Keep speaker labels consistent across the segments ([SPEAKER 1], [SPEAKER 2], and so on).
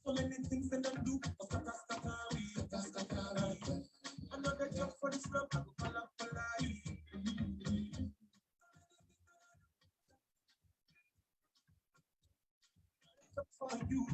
[SPEAKER 1] So many things that I do, another job for this love, I go for life. For you.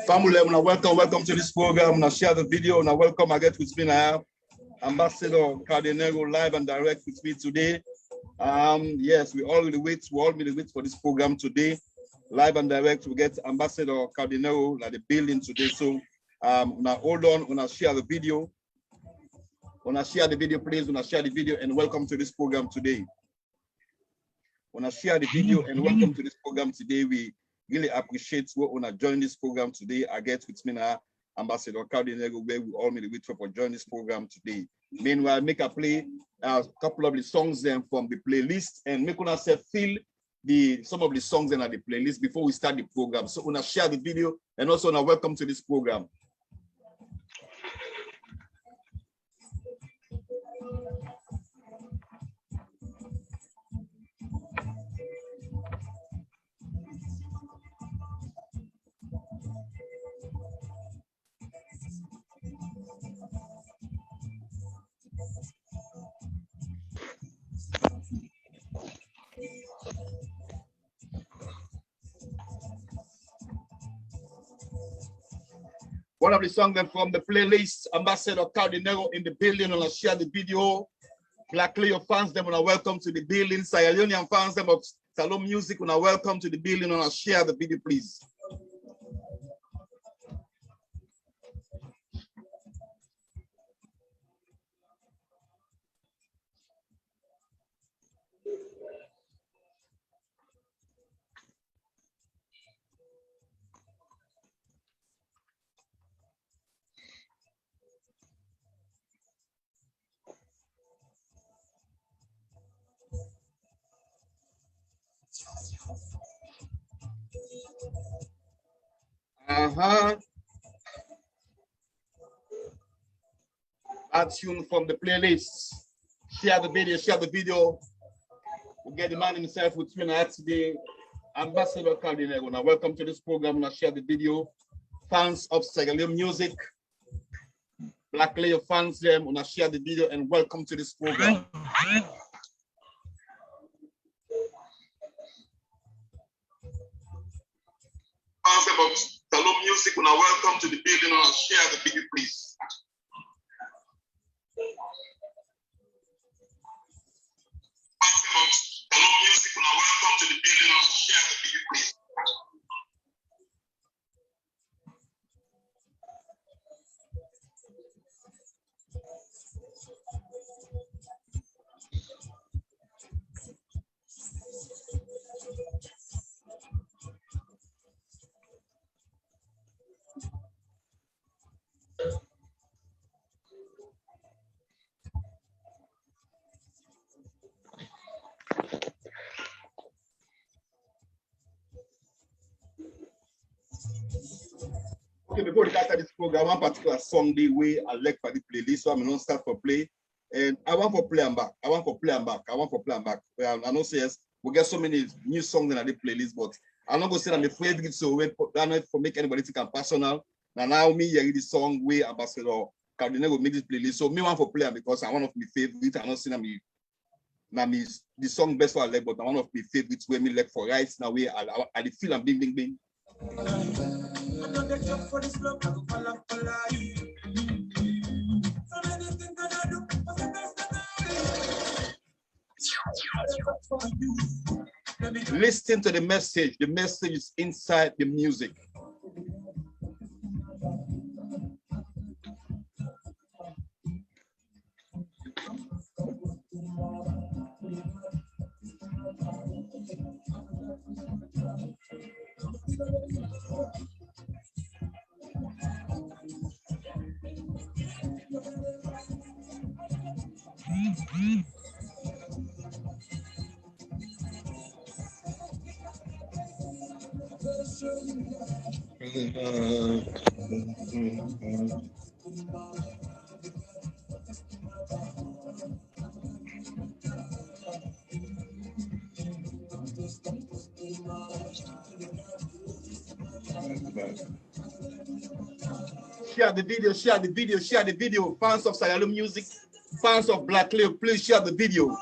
[SPEAKER 2] Family, welcome to this program. Now share the video. Now welcome again with me now, Ambassador Kao Denero, live and direct with me today. Yes, we all really wait for this program today. Live and direct, we get Ambassador Kao Denero at the building today. So now hold on, when I share the video. When I share the video, please, when I share the video and welcome to this program today. When I share the video and welcome to this program today, we really appreciate what when I join this program today. I get with me now, Ambassador Kao Denero, where we all made wait for join this program today. Meanwhile, make a play a couple of the songs then from the playlist and make una say feel some of the songs in the playlist before we start the program. So when I share the video and also now welcome to this program. One of the songs from the playlist, Ambassador Kao Denero in the building, and I share the video. Black Leo fans, them when I welcome to the building. Sierra Leonean fans, them of Salon Music, when I welcome to the building, and I share the video, please. Add tune from the playlist. Share the video, share the video. We'll get the man himself with me today, Ambassador Kao Denero. Now, welcome to this program. Now, share the video. Fans of Segaleo music, Black Layer fans, them. Now, share the video and welcome to this program. Fans of Segaleo music, now welcome to the building. Now, share the video, please. Hello, music, and welcome to the building. I'll share the video, please. Okay, before we start this program, one particular song the way I like for the playlist, so I'm gonna start for play. And I want for play and back. I want for play and back. I know say yes, we get so many new songs in the playlist, but I'm not gonna say I'm a favorite, so wait for make anybody think I'm personal. Now me hear this song way Ambassador Kao Denero make this playlist. So me want for play because I'm one of my favorites. I'm not saying I'm the song best for I like, but I'm one of my favorites where me like for right now way I feel I'm bing bing bing. Listen to the message. The message is inside the music. Share the video, share the video, share the video. Fans of Segaleo music, fans of Black Layer, please share the video.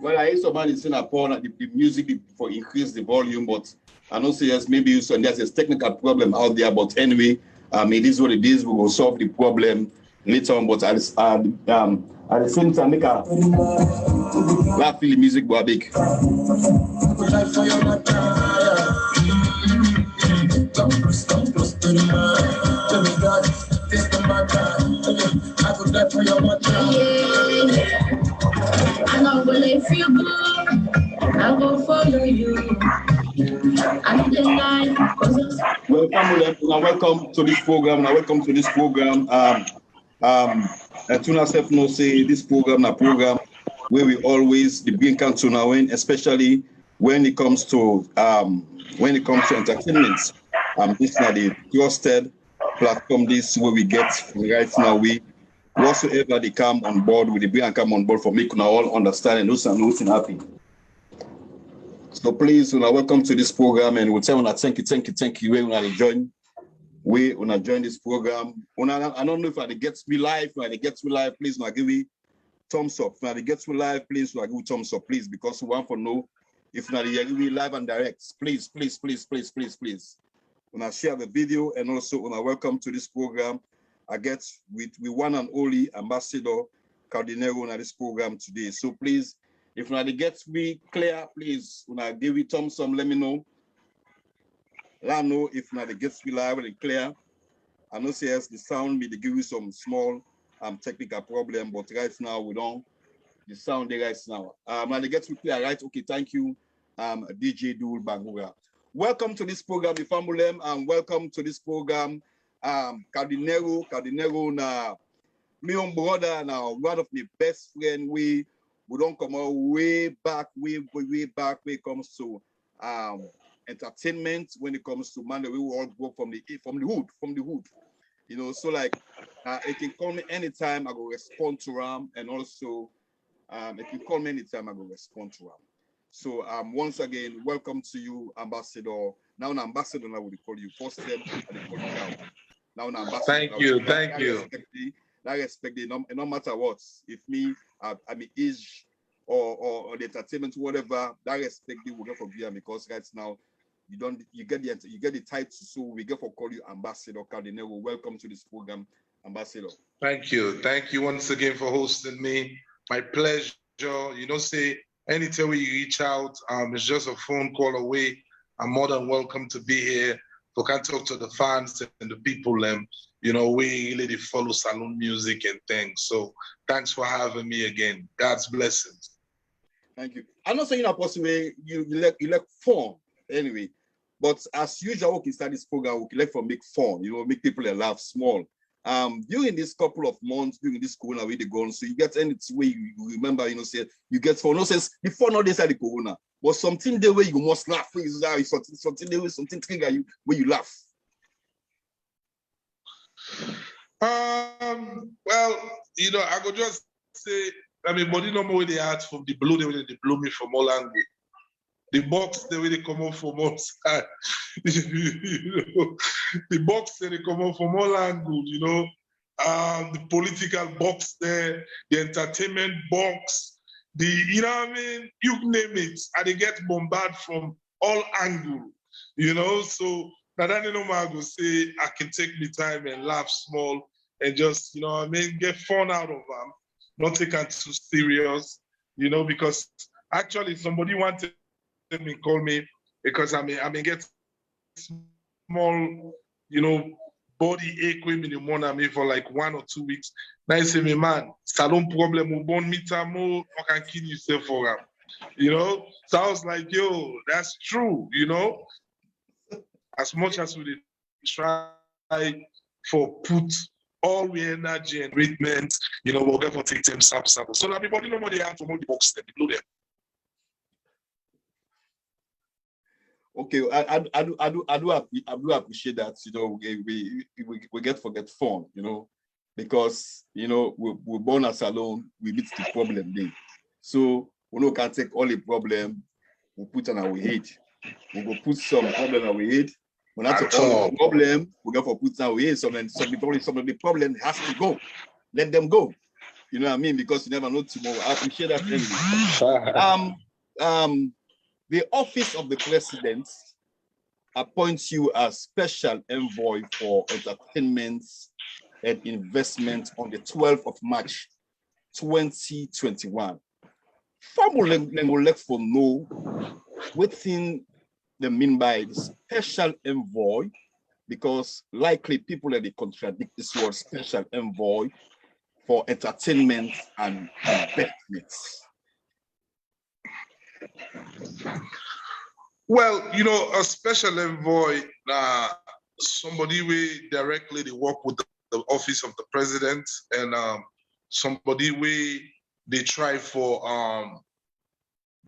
[SPEAKER 2] Well, I hear somebody saying upon the music for increase the volume, but I know say yes, maybe there's a technical problem out there. But anyway, it is what it is. We will solve the problem later on. But at the same time, make a laugh the music go big.
[SPEAKER 3] I know when they feel good, I go follow you. I need the night.
[SPEAKER 2] Welcome to this program. Welcome to this program. Tuna self no say this program where we always the bring country now in, especially when it comes to entertainment. This is the trusted platform. This where we get right now. We whatsoever they come on board with the bring and come on board for making all understand and who's happy. So please, welcome to this program, and we'll tell you thank you. We wanna join this program. I don't know if they get me live. When they get me live, please give me thumbs up. When they get me live, please give me thumbs up, please, because we want to know if they get me live and direct. Please. When I share the video, and also when I welcome to this program, I get with one and only Ambassador Kao Denero on this program today. So please, if they get me clear, please, when I give you thumbs up, let me know. Let me know if they get me live and clear. I know say yes, the sound me they give you some small technical problem, but right now we don't. The sound there right now. And they get to play, right? Okay, thank you, DJ Dul Bangura. Welcome to this program, the family, and welcome to this program, Kao Denero, na me own brother, now one of my best friend. We don't come out way back, way back when it comes to entertainment. When it comes to man, we all go from the hood. You know, so like it can call me anytime. I go respond to him, and also if you call me anytime, I go respond to him. So once again, welcome to you, Ambassador. Now an ambassador, I would call you first step, I would call you Kao. Now an ambassador.
[SPEAKER 4] Thank you.
[SPEAKER 2] I respect it, no matter what. If me, I'm age or the entertainment, whatever, that respect it will get for VM because right now you get the title, so we get for call you Ambassador Kao Denero. Welcome to this program, Ambassador.
[SPEAKER 4] Thank you once again for hosting me. My pleasure. You know, say anytime you reach out, it's just a phone call away. I'm more than welcome to be here. We can talk to the fans and the people. You know, we really follow saloon music and things. So thanks for having me again. God's blessings.
[SPEAKER 2] Thank you. I'm not saying possible you like fun anyway, but as usual, we start this program, we like for make fun, you know, make people laugh small. During this couple of months, during this corona with the gun, so you get any way you remember, you know, say you get for no sense before not this at the corona, but something the way you must laugh, something the way something trigger you where you laugh.
[SPEAKER 4] Well, you know, I could just say, I mean, body no more they had from the blow, they blow me from all angles. The box, the way they come out from outside, you know, the box, they come out from all angles, you know, the political box there, the entertainment box, you know what I mean? You name it, and they get bombarded from all angles, you know, so now that I know I go say, I can take me time and laugh small and just, you know what I mean, get fun out of them, not take it too serious, you know, because actually somebody wanted me call me because I mean get small, you know, body ache with me in the morning I mean for like 1 or 2 weeks. Now you say me, man, salon problem will born meet more, I can kill yourself for him. You know? So I was like, yo, that's true, you know. As much as we try for put all the energy and treatment, you know, we'll get for take them sample. So now everybody know what they have from all the box, they blow them.
[SPEAKER 2] Okay, I do appreciate that. You know, we get forget fun. You know, because you know we're born as alone. We meet the problem then. So we can take all the problem. We put on our head. We go put some problem on our head. When that's all the problem, we go for put on our head. Some of the problem has to go. Let them go. You know what I mean? Because you never know tomorrow. I appreciate that anyway. The office of the president appoints you as special envoy for entertainment and investment on the 12th of March, 2021. Family would for know what thing they mean by the special envoy, because likely people that they contradict this word special envoy for entertainment and investments.
[SPEAKER 4] Well, you know, a special envoy, somebody we directly they work with the office of the president, and somebody we they try for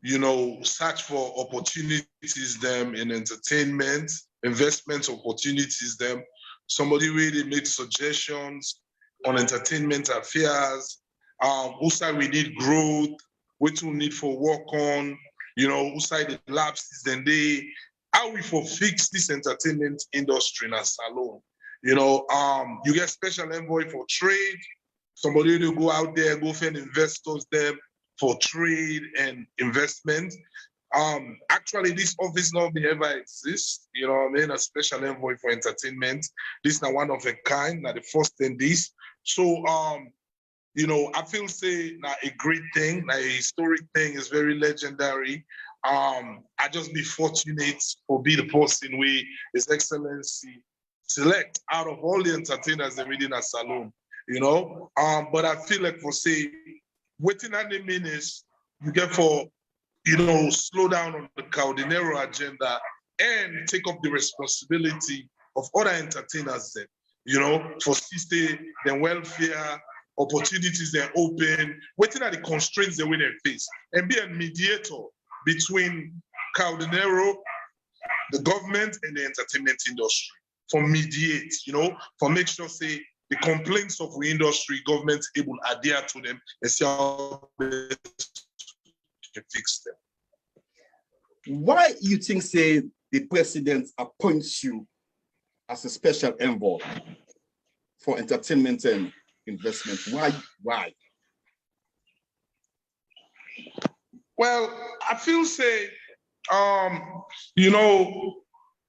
[SPEAKER 4] you know, search for opportunities them in entertainment, investment opportunities them. Somebody where they make suggestions on entertainment affairs, also we need growth, what we need for work on, you know, outside the lapses and they, how we for fix this entertainment industry in a salon. You know, you get special envoy for trade, somebody to go out there, go find investors there for trade and investment. Actually, this office not ever exists. You know what I mean? A special envoy for entertainment. This is not one of a kind, not the first in this. So, you know, I feel say now a great thing, a historic thing, is very legendary. I just be fortunate for be the person we His Excellency select out of all the entertainers they within a salon. you know. But I feel like for say, waiting at the minutes, you get for, you know, slow down on the Kao Denero agenda and take up the responsibility of other entertainers then, you know, for stay their welfare, opportunities they're open, waiting at the constraints they will face, and be a mediator between Kao Denero, the government, and the entertainment industry. For mediate, you know, for make sure say the complaints of the industry, government able to adhere to them and see how they can fix them.
[SPEAKER 2] Why you think say the president appoints you as a special envoy for entertainment and investment? Why?
[SPEAKER 4] Well, I feel say, you know,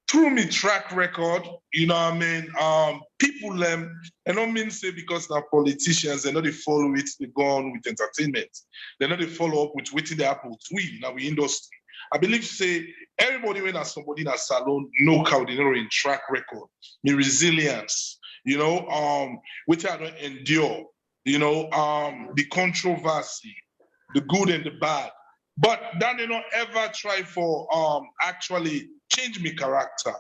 [SPEAKER 4] through me track record, you know what I mean, people them, I don't mean say because they're politicians, they know they follow it, they go on with entertainment. They know they follow up with waiting the apple tree in our industry. I believe say everybody when there's somebody in a salon know Kao Denero in track record, the resilience, you know, which I don't endure, you know, the controversy, the good and the bad. But that they don't ever try for actually change me character,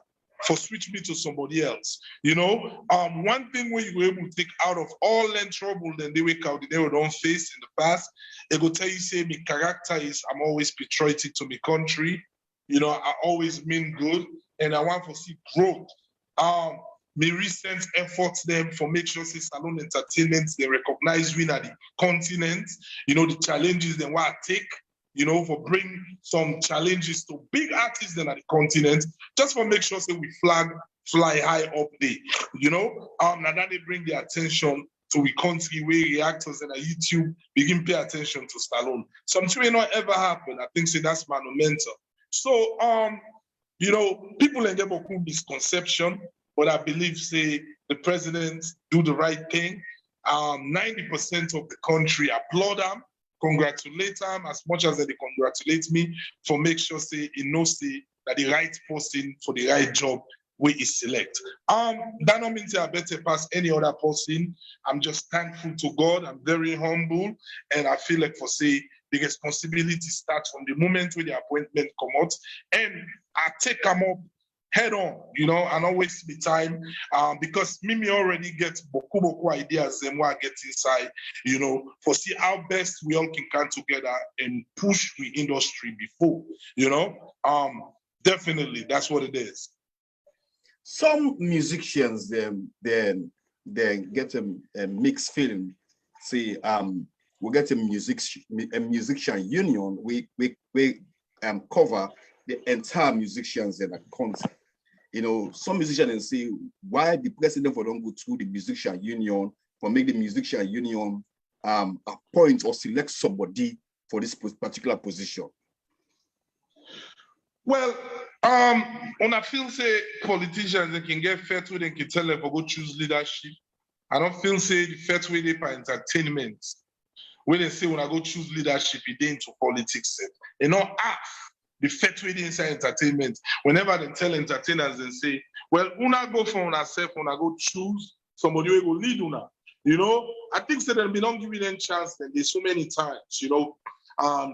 [SPEAKER 4] for switch me to somebody else. You know, one thing where you were able to take out of all the trouble that they wake out they don't face in the past, they go tell you say me character is I'm always patriotic to my country. You know, I always mean good and I want to see growth. My recent efforts them for make sure say salon entertainment they recognize we at the continent, you know, the challenges they want to take, you know, for bring some challenges to big artists then at the continent, just for make sure say we fly high up there, you know. Now that they bring the attention to we country where reactors and YouTube begin pay attention to Stallone. Something may not ever happen. I think say that's monumental. So you know, people in Deboku misconception, but I believe say the president do the right thing. 90% of the country applaud them, congratulate them as much as they congratulate me for make sure say he knows say that the right person for the right job we is select. That don't mean I better pass any other person. I'm just thankful to God. I'm very humble, and I feel like for say the responsibility starts from the moment where the appointment come out, and I take them up head on, you know, and not waste the time, because me already get boku ideas and what I get inside, you know, for see how best we all can come together and push the industry before, you know. Definitely, that's what it is.
[SPEAKER 2] Some musicians then get a mixed feeling. See, we get a musician union. We cover the entire musicians in a concert. You know, some musicians say why the president for don't go through the musician union or make the musician union appoint or select somebody for this particular position.
[SPEAKER 4] Well, when I feel say politicians they can get fair to they can tell them for go choose leadership. I don't feel say the fair way they for entertainment. When they say when I go choose leadership, it into politics. They not half the fair way they inside entertainment. Whenever they tell entertainers and say, well, una go for una self, una go choose somebody who will lead una. You know, I think so they'll be not giving them chance. Then there's so many times, you know,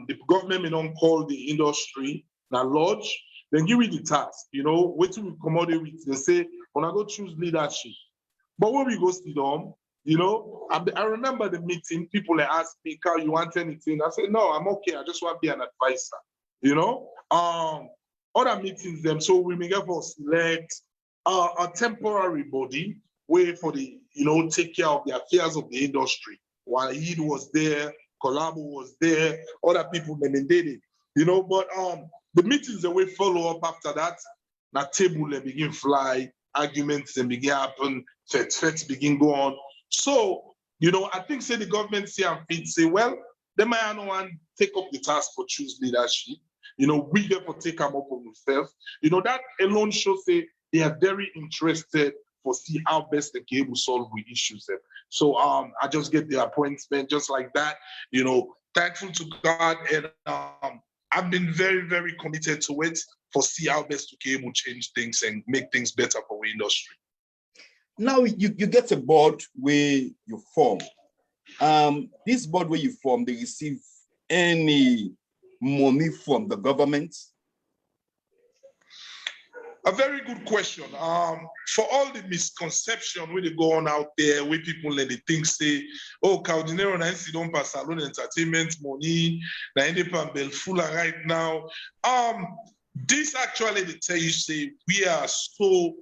[SPEAKER 4] the government may not call the industry now lodge, then give you the task, you know, wait till we come out with, they say, when I go choose leadership. But when we go sit down, you know, I remember the meeting, people asked me, Carl, you want anything? I said, no, I'm okay. I just want to be an advisor, you know. Other meetings, them, so we may get for select a temporary body, wait for the, you know, take care of the affairs of the industry. Wahid was there, Kolabo was there, other people, they did it, you know, but the meetings that we follow up after that, na table they begin fly, arguments they begin happen, threats begin go on. So, you know, I think say the government say and fit say, well, they might not want take up the task for choose leadership. You know, we therefore take them up on themselves. You know, that alone shows say they are very interested for see how best they can able to solve the issues there. So I just get the appointment just like that, you know, thankful to God, and I've been very, very committed to it for see how best to be able to change things and make things better for the industry.
[SPEAKER 2] Now you get a board where you form. This board where you form, they receive any money from the government?
[SPEAKER 4] A very good question. For all the misconception where they go on out there, where people let they think say, oh, Kao Denero na si don pass salon entertainment money, na ende pan Belfula right now. This actually they tell you say we are so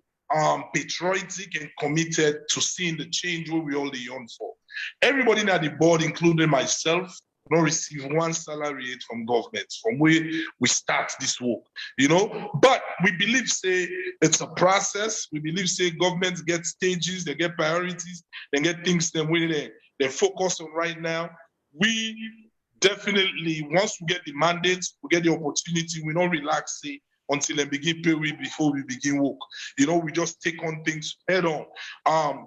[SPEAKER 4] patriotic and committed to seeing the change where we all yearn for. Everybody at the board, including myself, don't receive one salary from government from where we start this work, But we believe, say, it's a process. We believe, say, governments get stages, they get priorities, they get things them where they focus on right now. We definitely, once we get the mandate, we get the opportunity, we don't relax, say, until they begin pay we before we begin work. We just take on things head on.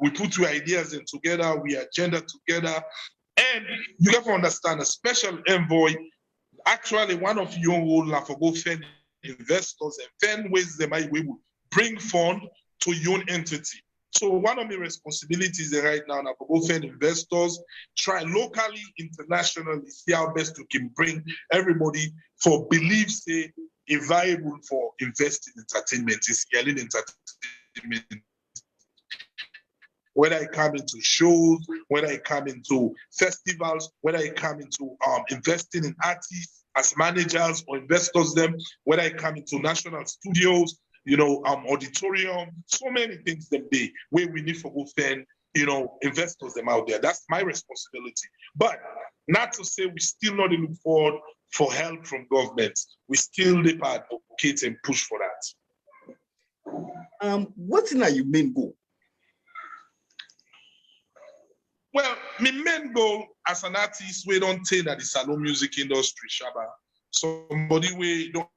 [SPEAKER 4] We put two ideas in together, we agenda together. And you have to understand, a special envoy, actually one of your role now for go find investors and find ways they might be able to bring fund to your own entity. So one of my responsibilities right now for go find investors, try locally, internationally, see how best we can bring everybody for belief, say, a viable for investing in entertainment, is yelling entertainment. Whether I come into shows, whether I come into festivals, whether I come into investing in artists as managers or investors them, whether I come into national studios, auditorium, so many things them day where we need for both then, investors them out there. That's my responsibility. But not to say we still not look forward for help from governments. We still advocate and push for that.
[SPEAKER 2] What's in your main goal?
[SPEAKER 4] Well, my main goal as an artist, we don't take that the salon music industry, Shaba. Somebody we don't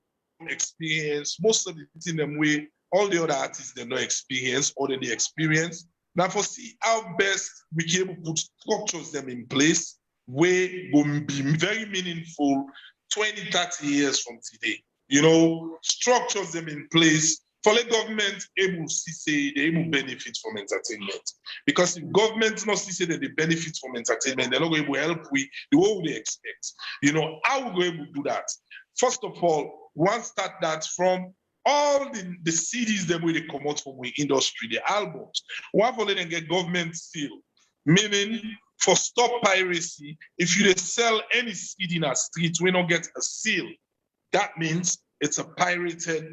[SPEAKER 4] experience most of the thing them way all the other artists they don't experience or they experience. Now for see how best we can able to put structures them in place where will be very meaningful 20, 30 years from today. Structures them in place for the government able to say they able benefit from entertainment. Because if government not say that they benefit from entertainment, they're not going to help we the way they expect. How we going to do that? First of all, one start that from all the CDs that we come out from the industry, the albums. One for let them get government seal, meaning for stop piracy. If you sell any CD in a street, we don't get a seal. That means it's a pirated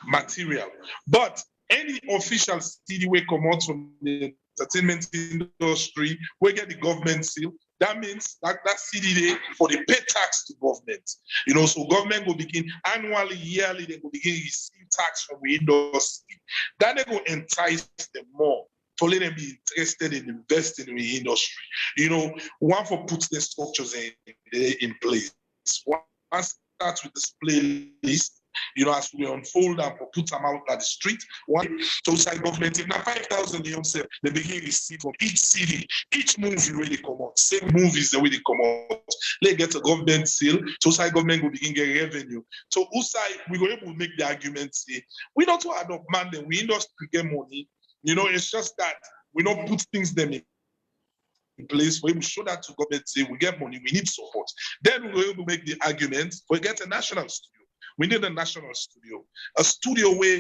[SPEAKER 4] material. But any official CD we come out from the entertainment industry, we get the government seal. That means that CD there for the pay tax to government. So government will begin annually, yearly, they will begin receive tax from the industry. That they will entice them more to let them be interested in investing in the industry. One for put the structures in place. One starts with this playlist. As we unfold and put them out at the street, one outside government, if now 5,000 themselves, they begin receive from each city, each movie really come out, same movies the way they come out. They get a government seal, so outside government will begin get revenue. So outside, we were able to make the argument say, we don't want to adopt man, then we industry get money. It's just that we don't put things them in place for him to show that to government, say we get money, we need support. Then we were able to make the argument, we get a national studio. We need a national studio. A studio where,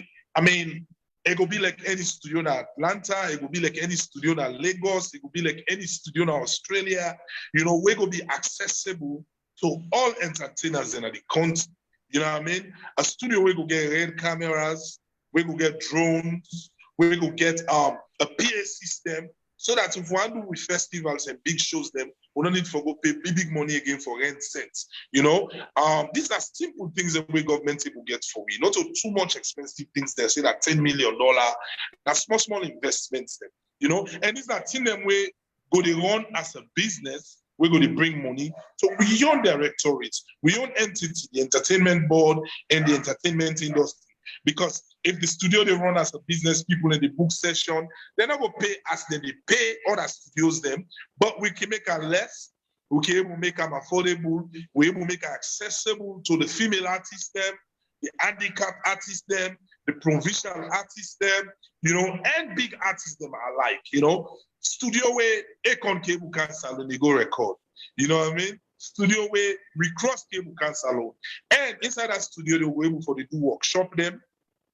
[SPEAKER 4] it will be like any studio in Atlanta, it will be like any studio in Lagos, it will be like any studio in Australia. We will be accessible to all entertainers in the country. A studio where we will get red cameras, we will get drones, we will get a PA system, so that if we want to do with festivals and big shows, them we don't need to go pay big money again for rent sets. These are simple things that we government will get for me. Not too much expensive things. They say that $10 million. That's small investments. And these are things them we go to run as a business. We're going to bring money. So we own directorates, we own entity, the entertainment board and the entertainment industry. Because if the studio they run as a business, people in the book session, they're not going to pay as they pay other studios them, but we can make them less, we can able to make them affordable, we're able to make them accessible to the female artists them, the handicapped artists them, the provincial artists them, you know, and big artists them alike, you know. Studio where Akon Cable Can Salon, they go record. You know what I mean? Studio where we cross Cable Can Salon. And inside that studio, they were able for the do workshop them.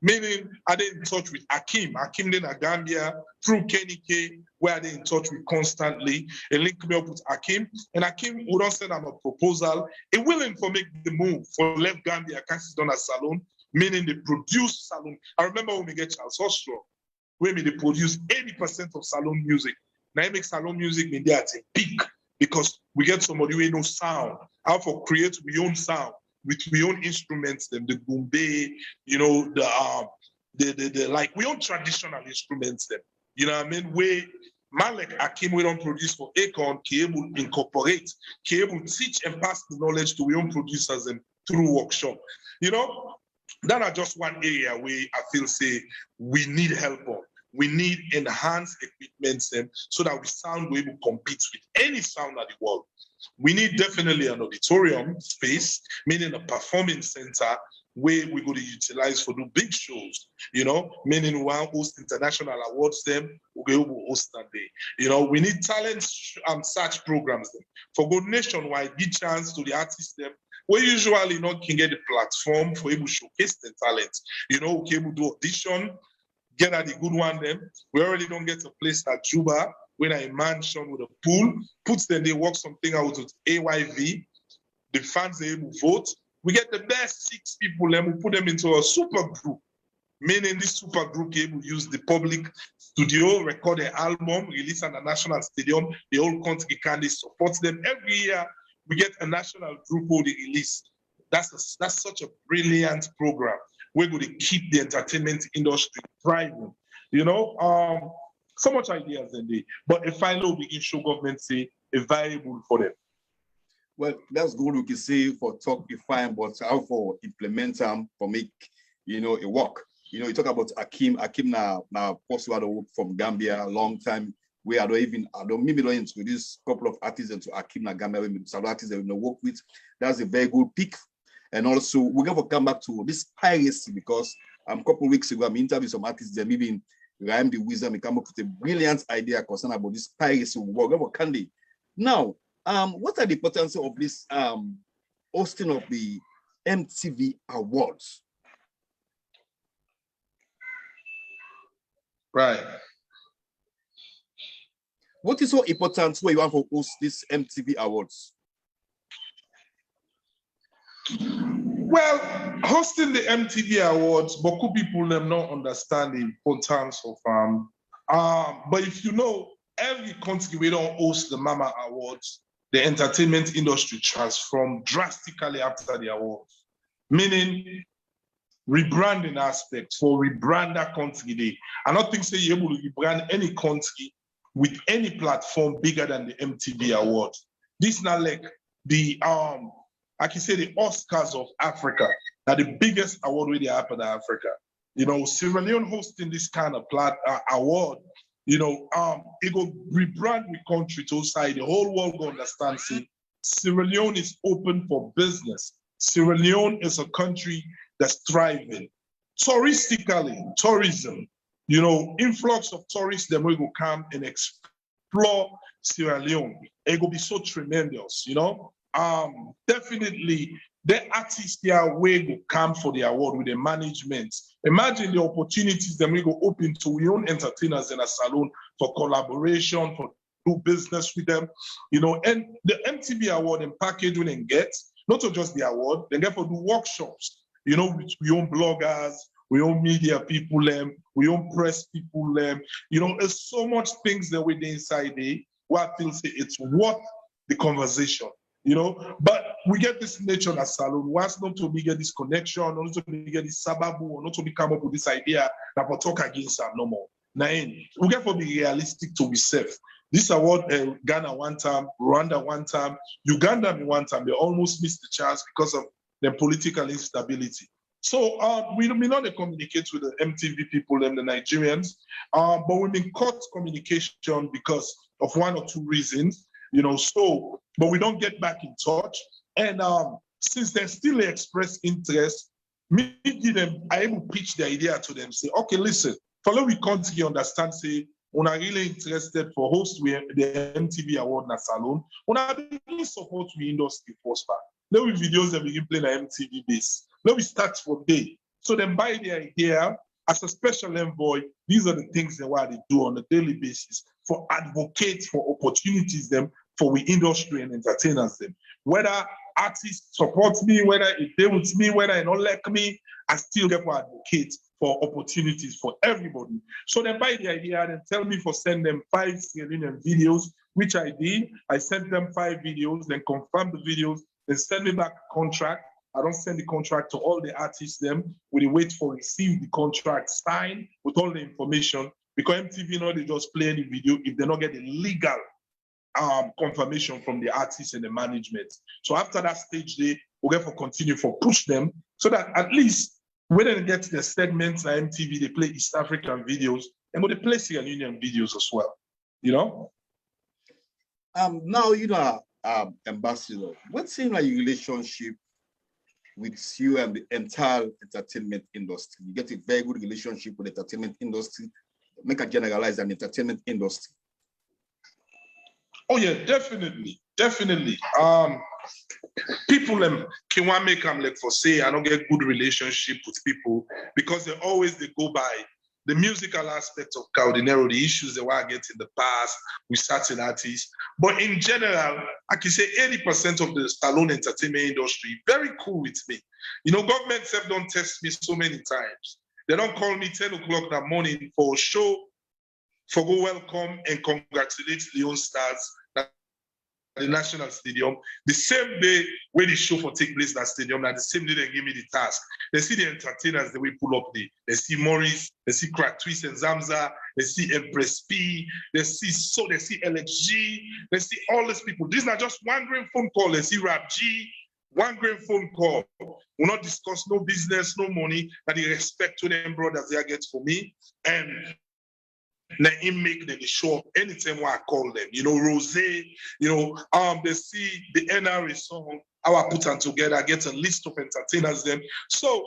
[SPEAKER 4] Meaning, are they in touch with Akim? Akim then a Gambia through Kenny K, where they in touch with constantly. And link me up with Akim. And Akim would not send them a proposal. It willing for make the move for left Gambia, Cassis done a salon, meaning they produce salon. I remember when we get Charles Ostro, when they produce 80% of salon music. Now it makes salon music mean they are at a peak because we get somebody who knows sound. How for create we own sound. With we own instruments, them the gumbe, you know, the like we own traditional instruments, them. You know what I mean? We Malek Akim we don't produce for Akon, able incorporate, able teach and pass the knowledge to we own producers them through workshop. You know, that are just one area where I feel say we need help on. We need enhanced equipment them so that we sound we able to compete with any sound of the world. We need definitely an auditorium space, meaning a performance center where we're going to utilize for the big shows, you know, meaning we want to host international awards them, we're going to host that day. You know, we need talent search programs them. For good nationwide, give chance to the artists them. We usually not can get the platform for able to showcase the talent. You know, we can able to do audition, get at the good one them. We already don't get a place at Juba. When a mansion with a pool, puts them, they work something out with AYV, the fans they able to vote. We get the best 6 people and we put them into a super group. Meaning this super group able to use the public studio, record an album, release at the national stadium, the whole country can support them. Every year we get a national group who they release. That's such a brilliant program. We're going to keep the entertainment industry thriving. You know, so much ideas in there, but if I know we can show government say a variable for them.
[SPEAKER 2] Well, that's good. We can say for talk is fine, but how for implement them for make you know it work. You know, you talk about Akim now possible work from Gambia a long time. We I don't maybe don't introduce a couple of artists into Akim na Gambia, some artists that we know work with. That's a very good pick. And also we're gonna come back to this piracy because a couple of weeks ago I'm interviewing some artists that maybe Rhyme the Wisdom, come up with a brilliant idea concerning about this piracy work candy. Now, what are the importance of this hosting of the MTV Awards?
[SPEAKER 4] Right.
[SPEAKER 2] What is so important where you want to host this MTV Awards?
[SPEAKER 4] Well, hosting the MTV Awards, but could people them not understand the importance of but if you know, every country we don't host the Mama Awards, the entertainment industry transformed drastically after the awards. Meaning rebranding aspects for rebrand that country day. I don't think say you're able to rebrand any country with any platform bigger than the MTV Awards. This is not like the I can say the Oscars of Africa, are the biggest award where they happen in Africa. You know, Sierra Leone hosting this kind of award, you know, it will rebrand the country to side. The whole world will understand, see, Sierra Leone is open for business. Sierra Leone is a country that's thriving. Touristically, tourism, you know, influx of tourists, them will come and explore Sierra Leone. It will be so tremendous, you know. Definitely the artists here will come for the award with the management. Imagine the opportunities that we go open to your own entertainers in a salon for collaboration, for do business with them, you know, and the MTV award and package we then get, not just the award, then get for do workshops, you know, with we own bloggers, we own media people, we own press people, you know, there's so much things that we do inside there where I feel say it's worth the conversation. You know, but we get this nature as salon. Once not to get this connection, not to get this sababu, or not to come up with this idea that we talk against our no more. Now, we get to be realistic to be safe. This award, Ghana one time, Rwanda one time, Uganda one time, they almost missed the chance because of the political instability. So we may not communicate with the MTV people and the Nigerians, but we've been cut communication because of one or two reasons. You know, so, but we don't get back in touch. And since they still express interest, me give them, I able pitch the idea to them, say, okay, listen, follow we country understand, say, when I really interested for host the MTV Award na salon, when I begin support we industry prosper. Let we videos that begin playing on MTV base. Let we start from there. So then buy the idea as a special envoy. These are the things that what they do on a daily basis for advocate for opportunities them for we industry and entertainers them. Whether artists support me, whether if they with me, whether they don't like me, I still get to advocate for opportunities for everybody. So then buy the idea and tell me for send them 5 reunion videos, which I did. I sent them 5 videos, then confirm the videos, then send me back a contract. I don't send the contract to all the artists them. We wait for receive the contract signed with all the information, because MTV know they just play any video if they don't get the legal confirmation from the artists and the management. So after that stage, we'll get for continue for push them so that at least when they get the segments like MTV, they play East African videos and they play Sierra Leonean videos as well. You know?
[SPEAKER 2] Now, you know, Ambassador, what's in like your relationship with you and the entire entertainment industry? You get a very good relationship with the entertainment industry. Make a generalize an entertainment industry.
[SPEAKER 4] Oh yeah, definitely. People can want make them like for say I don't get good relationship with people because they go by the musical aspect of Kao Denero, the issues that I get in the past with certain artists. But in general, I can say 80% of the salon entertainment industry very cool with me. You know, government have don't test me so many times. They don't call me 10 o'clock in the morning for a show, for go welcome and congratulate Leon Stars at the National Stadium. The same day where the show for take place in that stadium, and the same day they give me the task. They see the entertainers that we pull up there. They see Maurice, they see Crack Twist and Zamza, they see Empress P, they see LXG, they see all these people. This is not just one green phone call. They see Rap G, one green phone call. We'll not discuss no business, no money, but the respect to them brothers they get for me. And let him make them show up anytime when I call them. You know, Rose, you know, they see the NRA song, how I put them together, I get a list of entertainers them. So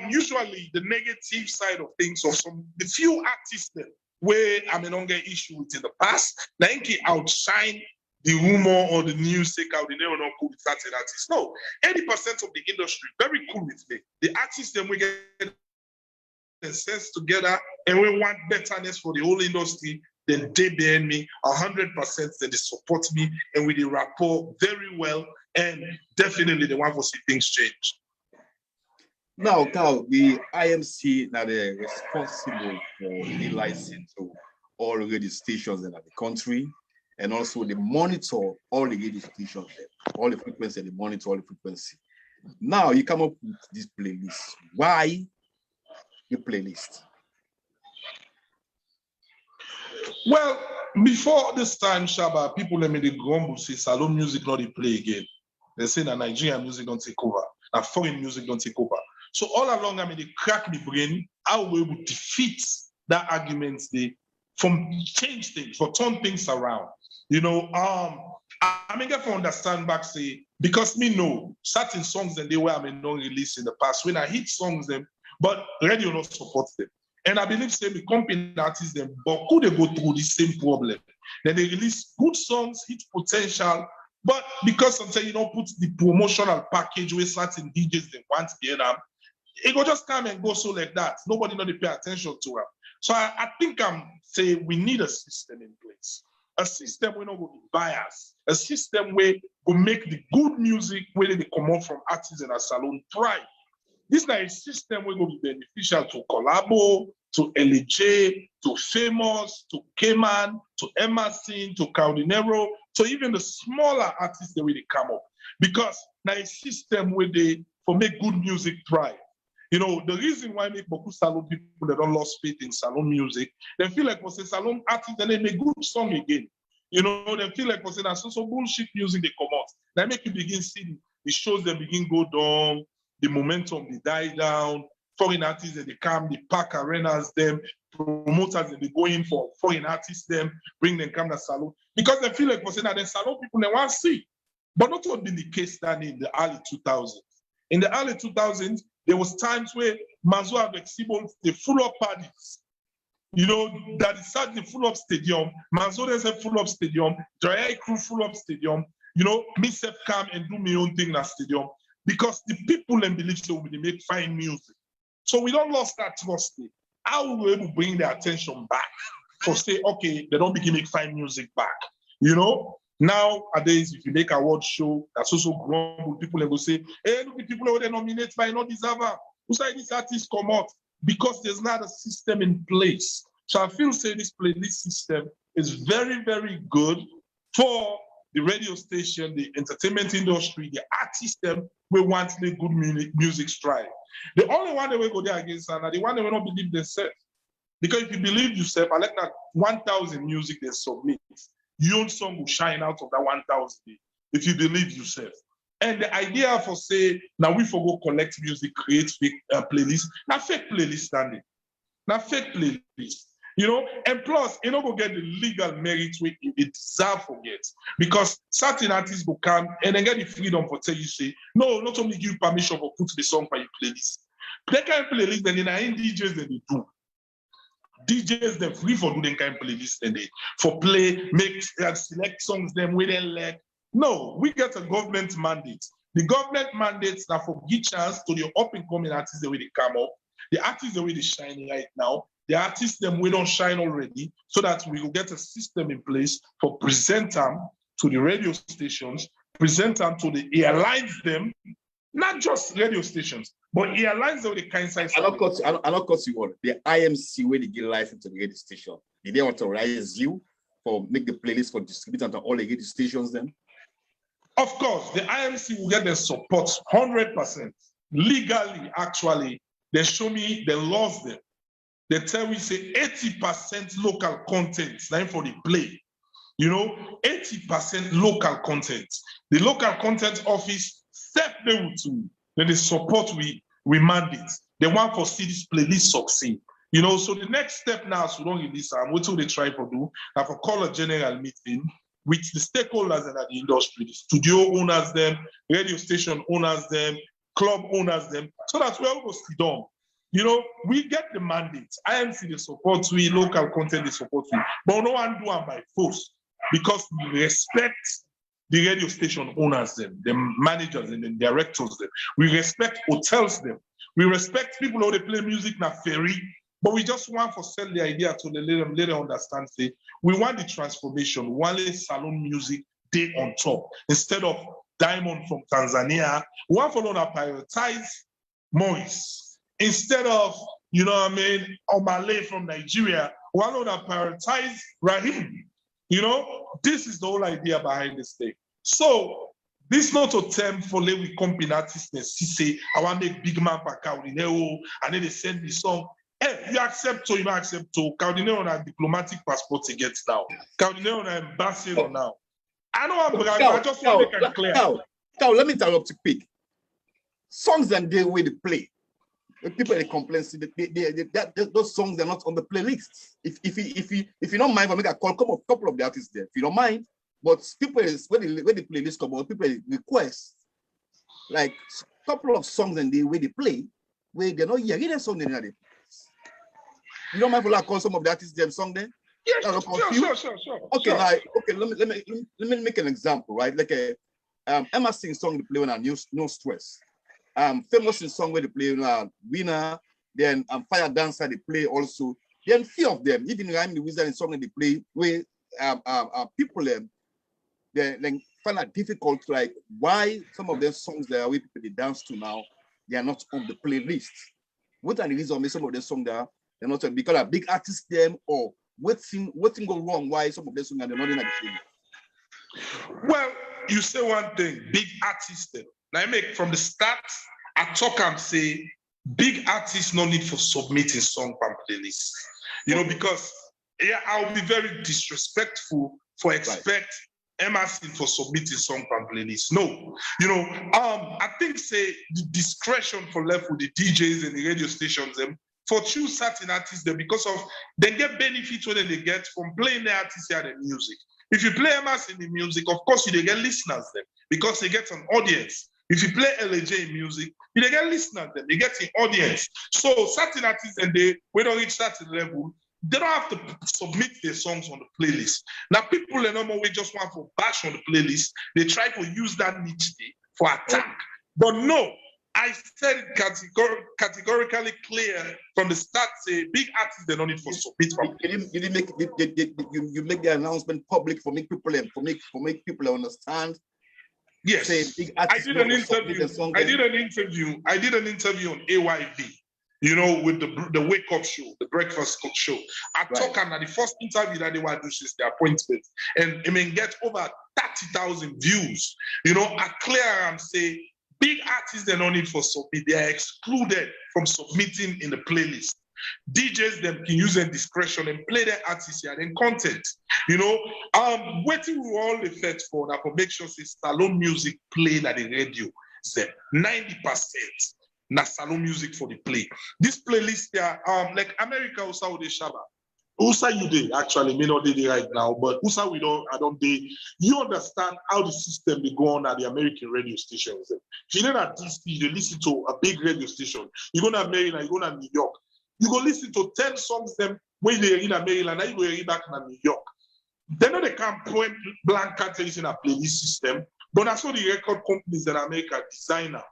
[SPEAKER 4] usually the negative side of things of the few artists that where I may not get issue with in the past, they can outshine the rumor or the news say Kao Denero not cool with certain artists. No, 80% of the industry very cool with me. The artists them we get sense together and we want betterness for the whole industry, then they behind me 100%, then they support me and with the rapport very well, and definitely they want to see things change.
[SPEAKER 2] Now, Kao, the IMC now they're responsible for the license to all radio stations in the country, and also they monitor all the radio stations, all the frequency, they monitor all the frequency. Now you come up with this playlist. Why the playlist?
[SPEAKER 4] Well, before this time, Shaba, people let me the grumble say salon music not they play again. They say that Nigerian music don't take over, that foreign music don't take over. So all along, I mean, they crack my brain how we would defeat that argument, they from change things, for turn things around. You know, I mean, get for understand back say because me know certain songs that they were I mean not released in the past. When I hit songs them, but radio not support them. And I believe say the company artists them, but could they go through the same problem? Then they release good songs, hit potential, but because sometimes you don't put the promotional package with certain DJs they want to get them, it will just come and go so like that. Nobody know they pay attention to it. So I think I'm saying we need a system in place. A system where not going to be biased. A system where will make the good music where they come out from artists in a salon thrive. This is not a system where will be beneficial to Collabo, to LJ, to Famous, to K-Man, to Emerson, to Kao Denero, to even the smaller artists that really come up. Because now a system where they for make good music thrive. You know, the reason why make beaucoup salon people that don't lost faith in salon music, they feel like for say salon artists, then they make good song again. You know, they feel like for say that's so bullshit music they come out. They make you begin seeing the shows that begin go down, the momentum they die down, foreign artists that they come, the pack arenas them, promoters that they go in for foreign artists them, bring them come to salon. Because they feel like for say that the salon people they want to see. But not what been the case then in the early 2000s. In the early 2000s, There was times where Mazo have exhibited the full up parties. You know, that is such the full up stadium. Mazo there's a full up stadium. Dry crew full up stadium. You know, me self come and do my own thing in that stadium because the people and believe so they make fine music. So we don't lost that trust. How will we able to bring their attention back for say, okay, they don't begin make fine music back. You know, nowadays, if you make award show, that's also grumble, people will say, hey, look, the people who they nominate by not deserve. Who say this artist come out? Because there's not a system in place. So I feel say this playlist system is very, very good for the radio station, the entertainment industry, the artists them we want the good music strike. The only one that will go there against are the one that will not believe themselves. Because if you believe yourself, I like that 1,000 music they submit. Your own song will shine out of that 1,000 if you believe yourself. And the idea for say, now we for go collect music, create fake playlists, not fake playlist standing, not fake playlist. You know, and plus, you know, go get the legal merit where it deserve for get. Because certain artists will come and then get the freedom for tell you say, no, not only give permission for put the song for your playlist. They can playlist, then in DJs that they do. DJs them free for doing kind of playlist and they for play, make select songs them where they like. No, we get a government mandate. The government mandates that for give chance to the up and coming artists the way they come up, the artists the way they shine right now, the artists them we don't shine already, so that we will get a system in place for present them to the radio stations, present them to the airlines them, not just radio stations, but airlines that the kind size.
[SPEAKER 2] I don't cut you all. The IMC where they give license to the radio station. Did they authorize you for make the playlist for distributing to all the radio stations then?
[SPEAKER 4] Of course, the IMC will get the support 100%. Legally, actually, they show me the laws there. They tell me say 80% local content, now for the play. You know, 80% local content. The local content office step they will to. Then the support we mandate. They want for see this playlist succeed. You know, so the next step now, so don't release them. What will they try to do? Now for call a general meeting with the stakeholders in the industry, the studio owners them, radio station owners them, club owners them, so that we all go sit down. You know, we get the mandate. IMC the support we, local content the support we, but no one do them by force because we respect the radio station owners them, the managers and the directors them. We respect hotels them. We respect people who they play music na ferry, but we just want to sell the idea to let them understand. Say we want the transformation. We want the salon music day on top instead of Diamond from Tanzania. We want to prioritize Morris instead of Omale from Nigeria. We want to prioritize Rahim. You know, this is the whole idea behind this thing. So this not a term for let we company artists and say I want to make big man for Kao Denero and then they send the song. Hey, you accept to, you don't accept to. Kao Denero on a diplomatic passport to get now. Kao Denero on an ambassador now. I know I'm bragging, I just want to make it clear.
[SPEAKER 2] Kao, let me interrupt you quick. Songs and the way they play. The people they complain, see those songs are not on the playlist. If you don't mind, for me, I call a couple of the artists there. If you don't mind, but people when the playlist come out, people request like a couple of songs and the way they play, where they're not hearing a song in the You don't mind for I call some of the artists them song there?
[SPEAKER 4] Yes, sure.
[SPEAKER 2] Okay, let me make an example, right? Like Emma sing song they play on No Stress. Famous in song where they play Winner, then Fire Dancer they play also. Then few of them, even Rhyme the Wizard in song they play where people they find it difficult, like why some of their songs that we people they dance to now, they are not on the playlist. What are the reasons some of their songs they're not on? Because a big artist them or what thing go wrong? Why some of their songs are not in the playlist?
[SPEAKER 4] Well, you say one thing, big artists them. Now I make from the start, I talk and say big artists no need for submitting song from playlist. You know, because I'll be very disrespectful for expect Emerson for submitting song from playlist. No, you know, I think say the discretion for left with the DJs and the radio stations them for choose certain artists them because of they get benefits when they get from playing the artists here the music. If you play Emerson in the music, of course you they get listeners them because they get an audience. If you play LAJ music, you get listeners, them, you get the audience. So certain artists and we don't reach certain level, they don't have to submit their songs on the playlist. Now people in normal way just want to bash on the playlist. They try to use that niche for attack. But no, I said it categorically clear from the start, say big artists they don't need for submit.
[SPEAKER 2] You make the announcement public for make people understand.
[SPEAKER 4] Yes,
[SPEAKER 2] big
[SPEAKER 4] I did an interview. I did an interview on AYV. You know, with the wake up show, the breakfast show. I talk about the first interview that they were doing since the appointment, and I mean get over 30,000 views. You know, I clear and say big artists they don't need for submit. They are excluded from submitting in the playlist. DJs them can use their discretion and play their artists here and content. You know, waiting we all effect for now for make sure say salon music played at the radio. Say 90%. Na salon music for the play. This playlist here, like America, Usa Ude Shaba. Usa you day actually may not do right now, but Usa we don't. I don't day. You understand how the system they go on at the American radio stations. If you're not at DC, you listen to a big radio station. You go to Maryland, you go to New York. You go listen to 10 songs them when they're in Maryland, now you go hear back in New York. They know they can't point blank cartels in a playlist system, but that's what the record companies that America design now.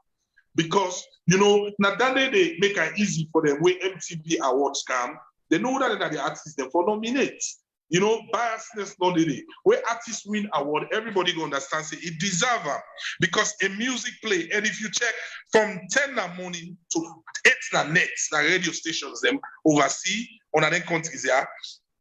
[SPEAKER 4] Because, you know, not that they make it easy for them where MTV awards come, they know that the artists them for nominate. You know, biasness not the where artists win award, everybody go understand say it deserve them. Because a music play, and if you check from 10 in the morning to 8 in the next, the radio stations them overseas on other countries there.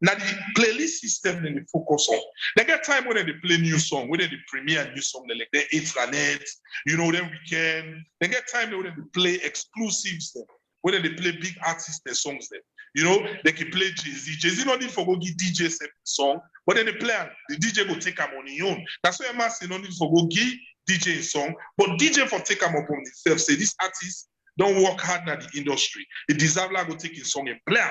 [SPEAKER 4] Now the playlist system then they focus on. They get time when they play new song, when they premiere new song, they like they 8 planet, you know, then weekend. They get time when they play exclusives them, when they play big artists their songs them. You know, they can play Jay-Z. Jay-Z not need for go give DJ a song, but then they play and the DJ go take them on his own. That's why I'm saying no need for go give DJ a song, but DJ for take them up on himself. Say this artist don't work hard in the industry. He deserve like go take his song and play.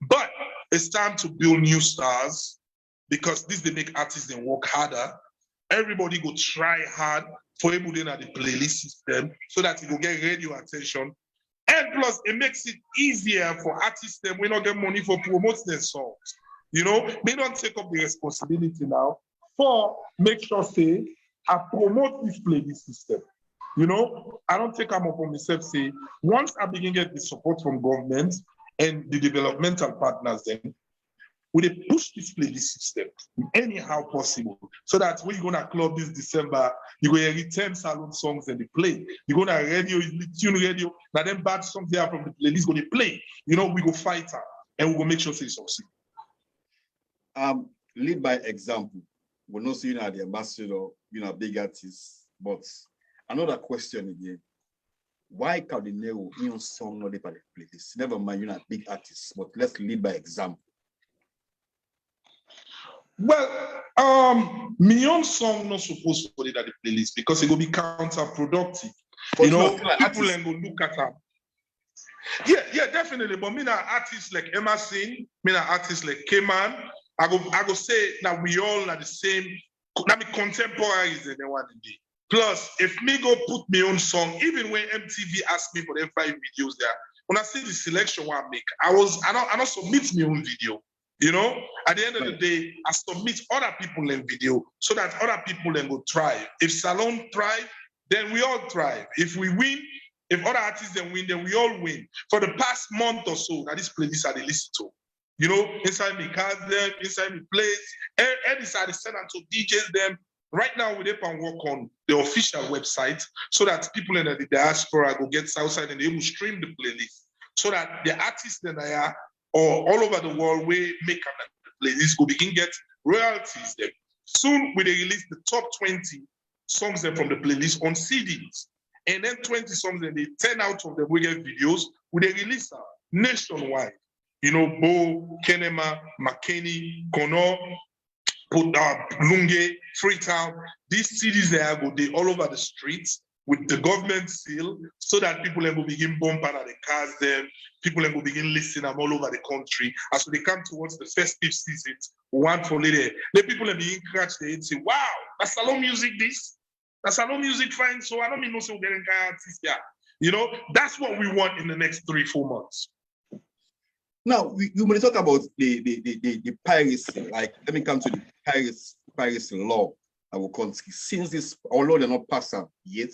[SPEAKER 4] But it's time to build new stars because this they make artists then work harder. Everybody go try hard for able to at the playlist system so that it will get radio attention. And plus, it makes it easier for artists them we not get money for promoting their songs. You know, they don't take up the responsibility now for make sure say I promote this playlist system. You know, I don't take them upon myself say once I begin get the support from government and the developmental partners then, we they push this playlist system anyhow possible so that when you go to club this December, you go hear 10 salon songs and they play. You go to radio, you tune radio, now them bad songs there from the playlist go they play. You know, we go fight her and we go make sure they succeed.
[SPEAKER 2] Lead by example. We're not seeing the ambassador, big artists, but another question again. Why Kao Denero in song not by the playlist? Never mind, you're not big artists, but let's lead by example.
[SPEAKER 4] Well, my own song not supposed to put it at the playlist because it will be counterproductive. But you know, people then go look at them. Yeah, definitely. But me na artists like Emerson, me na artists like K-Man. I go say that we all are the same. That be contemporaries in the one day. Plus, if me go put my own song, even when MTV asked me for them 5 videos there, when I see the selection I make, I don't submit my own video. You know, at the end of the day, I submit other people in video so that other people then go thrive. If Salon thrive, then we all thrive. If we win, if other artists then win, then we all win. For the past month or so, that this playlist I listen to. You know, inside me cars them, inside me plays, and inside the send to DJs them. Right now, we can work on the official website so that people in the diaspora go get Southside and they will stream the playlist so that the artists that I are or all over the world we make a playlist go begin get royalties them. Soon we release the top 20 songs them from the playlist on CDs. And then 20 songs and they 10 out of them we get videos we they release nationwide. You know, Bo, Kenema, McKinney, Kono, Lunge, Freetown, these cities there go they all over the streets with the government seal so that people will begin bumping at the cars them, people will begin listening them all over the country. As they come towards the festive season, one for later, the people will begin scratch their head and say, wow, that's salon music this. That's salon music fine, so I don't mean no so getting artists. Yeah. You know, that's what we want in the next 3-4 months.
[SPEAKER 2] Now, you may talk about the piracy. Like, let me come to the piracy law. Our country, since this, although they're not passed out yet,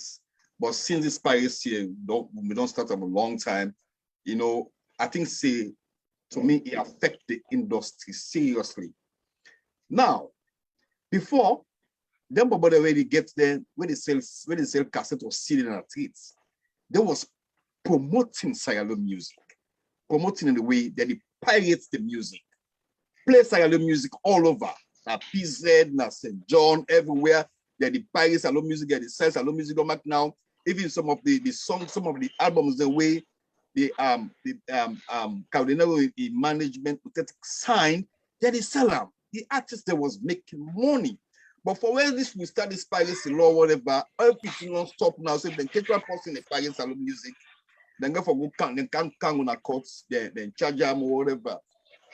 [SPEAKER 2] but since this piracy, we don't start up a long time. You know, I think to me, it affects the industry seriously. Now, before, them nobody already gets there when they sell cassette or CD in the streets. There was promoting Sayalo music, promoting in the way that they pirates the music, play Sayalo music all over. Na PZ, na St. John, everywhere. That the pirates Sayalo music, they sell Sayalo music on back now. Even some of the songs, some of the albums, the way the Kao Denero in management signed, that they sell them. The artist that was making money. But for when this we start this piracy law, whatever, everything don't stop now. So if they catch one person in piracy Sayalo music, then go for go count, then can't on a courts, then charge them or whatever.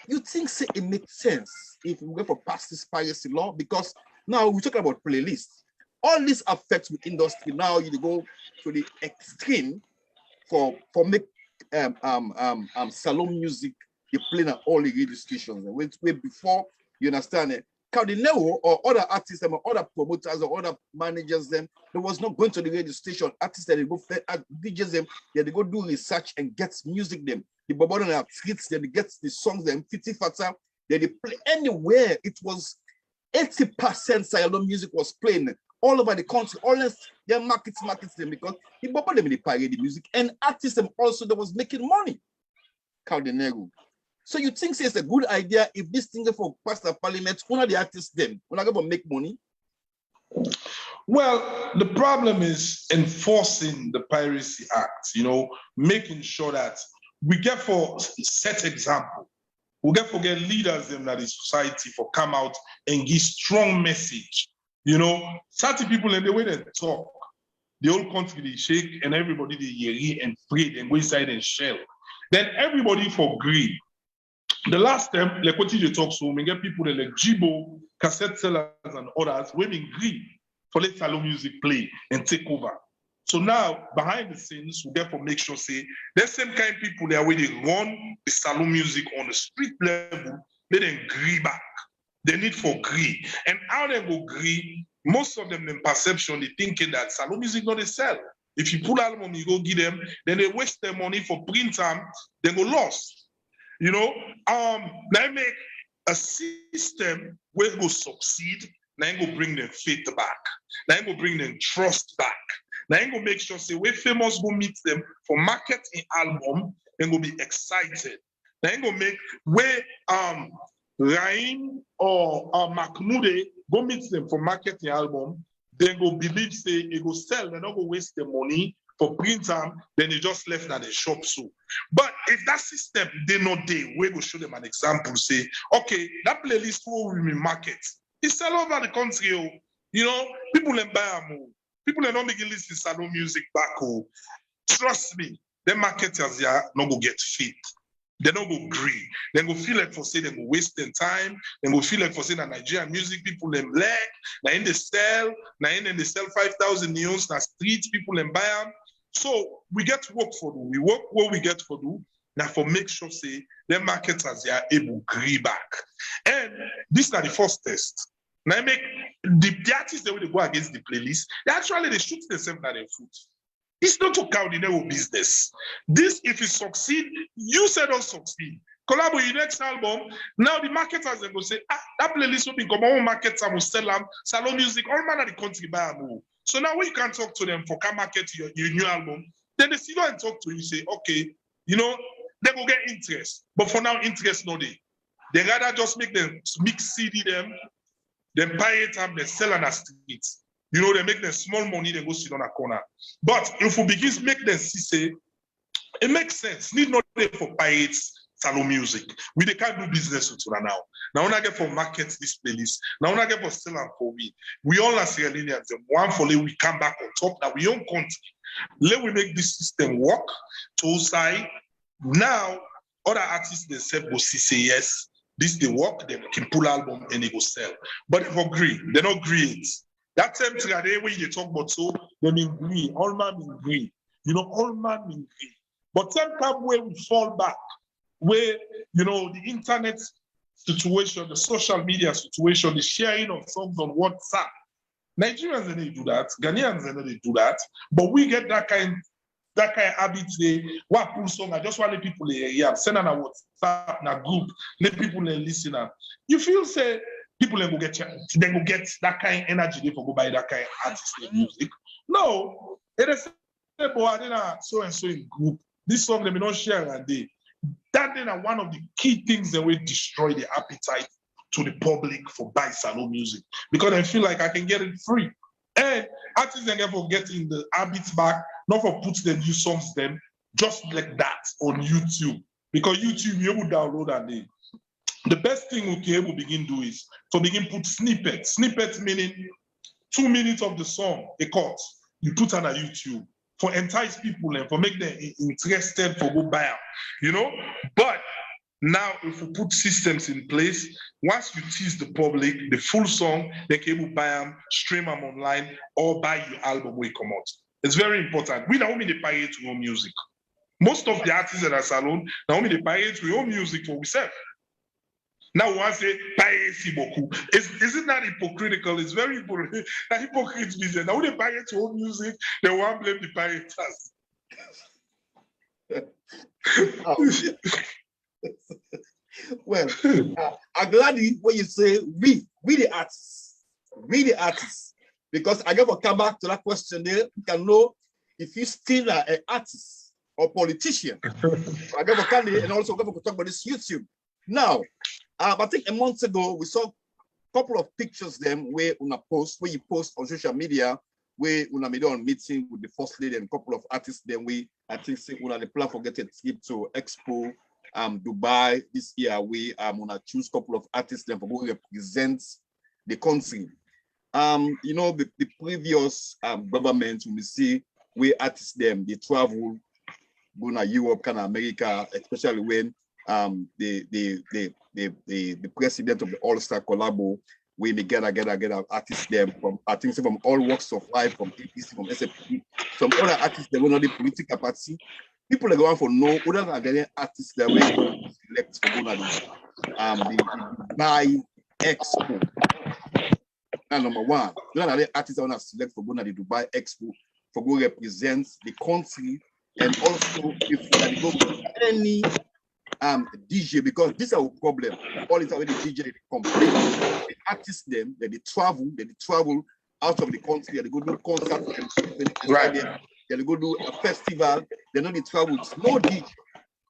[SPEAKER 2] You think it makes sense if we go for pass this piracy law? Because now we're talking about playlists. All this affects the industry. Now you go to the extreme for make salon music they play at all the radio stations. Where before, you understand it. Kao Denero or other artists or other promoters or other managers them, they was not going to the radio station. Artists that they go DJs them, they go do research and get music them. The Bobo and treats them, they get the songs them, 50 fata, they play anywhere. It was 80% Sayalo music was playing all over the country. All their markets them because the Bobo them they pirate the music and artists them also that was making money. Kao Denero. So you think it's a good idea if this thing for pass the parliament, one of the artists them, we're not going to make money?
[SPEAKER 4] Well, the problem is enforcing the Piracy Act, you know, making sure that we get for set example. We get for get leaders in that society for come out and give strong message. You know, certain people in the way they talk, the whole country they shake and everybody they hear and pray and go inside and shell. Then everybody for greed. The last time, like what you talk so, we get people like Jibo, cassette sellers and others, women agree for let salon music play and take over. So now, behind the scenes, we therefore make sure say there's same kind of people there where they run the salon music on the street level, they then agree back. They need for agree. And how they go agree, most of them in perception, they thinking that salon music not they sell. If you pull album, you go give them, then they waste their money for print time, they go lost. You know, now make a system where it will succeed, now it will bring them faith back, now it will bring them trust back, now it will make sure say where famous go meet them for marketing album, they will be excited. Now it will make where Ryan or Mahmoud go meet them for marketing album, they go believe say it will sell, they're not going to waste their money for print time, then they just left at the shop so. But if that system they not there, we go show them an example, say, okay, that playlist will be market. It's all over the country. You know, people in buy them. People are not making listen salon music back. Trust me, the marketers are not go get fit. They don't go agree. They go feel like for say they go waste their time. They go feel like for say that Nigerian music people them black. Now in they sell 5,000 neons. Now street people them buy them. So we get work for do. We work what we get for do. Now for make sure say the marketers they are able to agree back. And this is the first test. Now make the artists that will go against the playlist. They shoot themselves at their foot. It's not to Kao Denero business. This, if it succeed, you said don't succeed. Collab with your next album. Now the marketers they go say, that playlist will be come on market, some will sell them, salon music, all man of the country buy them. So now when you can talk to them for can market your new album, then they sit down and talk to you, say, okay, you know, they will get interest. But for now, interest no day. They rather just make them mix CD them, then buy it up, they sell on the streets. You know, they make them small money, they go sit on a corner. But if we begin to make them see, say, it makes sense. Need not for pirates, salon music. We they can't do business with that now. Now when I get for market this playlist, now when I get for sell and for me, we all are Sierra Leoneans. One for we come back on top. Now we own country. Let we make this system work to side. Now other artists themselves will see say yes, this they work, they can pull album and they go sell. But if agree, they don't agree it.
[SPEAKER 5] That same thing that when you talk about so, they mean green, all man mean green. You know, all man mean green. But same time where we fall back, where, you know, the internet situation, the social media situation, the sharing of songs on WhatsApp. Nigerians, they do that. Ghanaians, they do that. But we get that kind of habit. They what pull song. I just want the people here. Send on a WhatsApp, in a group, let people listen. You feel say people go get that kind of energy. They go buy that kind of artist music. No, it is say, boy, I didn't so and so in group. This song they may not share a day. That then are one of the key things that will destroy the appetite to the public for buy salon music, because I feel like I can get it free. And artists then get for getting the habits back, not for put the new songs them just like that on YouTube. Because YouTube, you will download and they. The best thing we can able begin do is to begin put snippets. Snippets meaning 2 minutes of the song, a cut. You put on a YouTube for entice people and for make them interested for go buy them, you know? But now if we put systems in place, once you tease the public, the full song, they can able buy them, stream them online, or buy your album when it come out. It's very important. We don't mean they pirate your own music. Most of the artists that are salon, now mean they pirate your own music for ourselves. Now we want to say piracy boku. Isn't that hypocritical? It's very hypocritical. That hypocrite business. Now when they pirate your own music, they want to blame the pirates.
[SPEAKER 2] Well, I'm glad when you say we the artists, because I got to come back to that question there. You can know if you still are an artist or politician. I got to come and also got to talk about this YouTube. Now, I think a month ago we saw a couple of pictures them where you post on social media where you made on meeting with the first lady and a couple of artists. Then I think say the plan for get a trip to Expo Dubai this year. We gonna choose a couple of artists then for who represent the country. You know the previous government we see where artists them they travel go to Europe, kind of America, especially when the president of the All-Star Collabo, when they get artists there from I think from all walks of life, from APC, from SFP, some other artists that were not the political party. People are going for no other than getting artists that were going to select for one of the Dubai Expo. Now, number one, none of the artists that want to select for one of the Dubai Expo for go represent the country, and also if they go to any DJ, because this is our problem. All is already DJ they complain. The artists them that they travel out of the country, they go do concerts, right? They go do a festival, they know they travel, no DJ.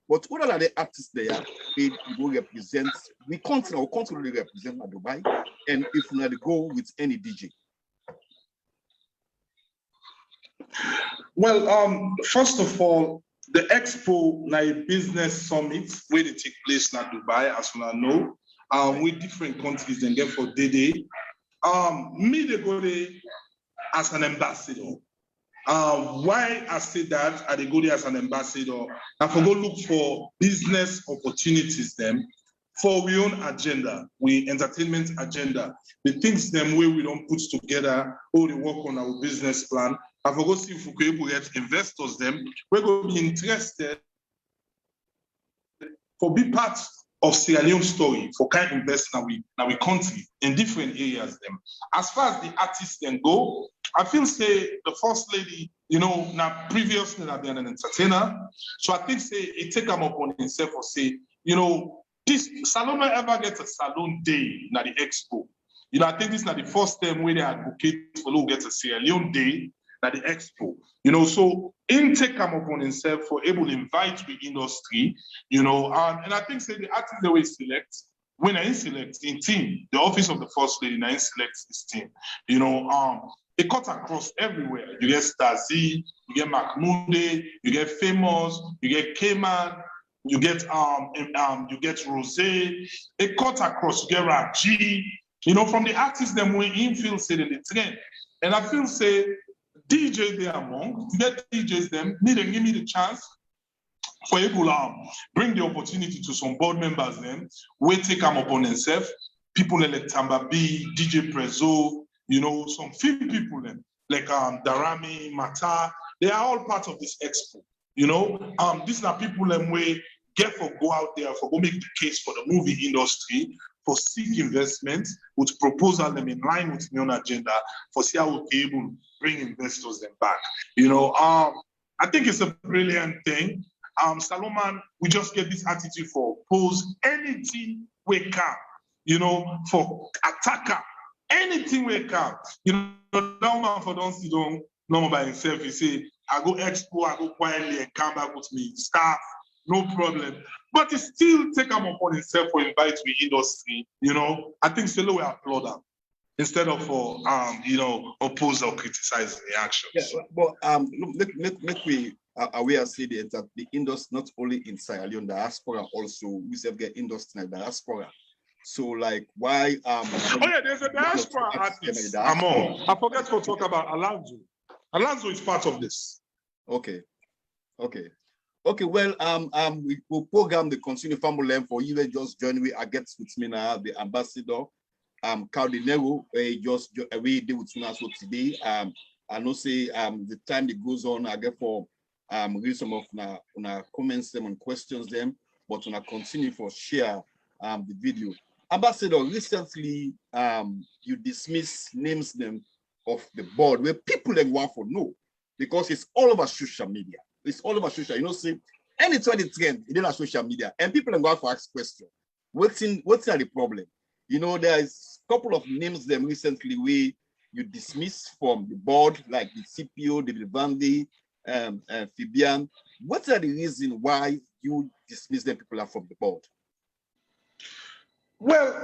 [SPEAKER 2] But what are the artists there? They go represent the country, our country will represent Dubai, and if not they go with any DJ.
[SPEAKER 5] Well, first of all, the Expo na a business summit where they take place in Dubai, as we know, with different countries and get for day. Me they go there as an ambassador. Why I say that I they go there as an ambassador, I for go look for business opportunities them for we own agenda, we entertainment agenda, the things them where we don't put together, all the work on our business plan. I for go see if we could able to get investors them, we're going to be interested for be part of Sierra Leone story for kind of invest now we country in different areas them. As far as the artists then go, I feel say the first lady, you know, now previously I've been an entertainer. So I think say it take them upon himself or say, you know, this salon ever get a salon day na the expo. You know, I think this is not the first time where they advocate for who get a Sierra Leone day na the expo. You know, so in take come upon himself for able to invite the industry, you know, and I think say the artists they will select, when I select in team, the office of the first lady, I select this team, you know, it cut across everywhere. You get Stasi, you get Mahmoudi, you get Famous, you get Cayman, you get Rose. It cut across. You get Raji. You know, from the artists them way in feel say the trend, and I feel say DJ they among. You get DJs them need and give me the chance for able bring the opportunity to some board members them. We take them upon themselves. People like Tamba B, DJ Prezzo, You know, some film people them, like Darami, Mata, they are all part of this expo. You know, these are people them way get for go out there for go make the case for the movie industry, for seek investment, with proposal them in line with the own agenda, for see how we'll be able to bring investors them back. You know, I think it's a brilliant thing. Salomon, we just get this attitude for oppose anything we can, you know, for attacker, anything we can. You know, that man for don't sit down normal by himself. He say, I go expo, I go quietly and come back with me staff, no problem. But he still take him upon himself for invite me industry. You know, I think still we applaud him instead of for you know, oppose or criticize the actions.
[SPEAKER 2] Yeah, but let me aware say that the industry not only in Sierra Leone diaspora also we have get industry in diaspora. So like why
[SPEAKER 5] oh yeah, there's a diaspora artist. Amon. I forgot to talk about Alonso. Alonso is part of this.
[SPEAKER 2] Okay. Well, we will program the continue family length for you. Just join me. I get with me now the ambassador, Kao Denero. Just we deal with us today. I know say the time that goes on, I get for read some of na comments them and questions them, but when I continue for share the video. Ambassador, recently you dismiss names them of the board where people like want for know because it's all over social media. It's all over social. You know, see, anytime the trend, it is on social media, and people are going for ask questions. What's the problem? You know, there's a couple of names them recently where you dismiss from the board, like the CPO, David Vandy, Fabian. What are the reason why you dismiss them people are from the board?
[SPEAKER 5] Well,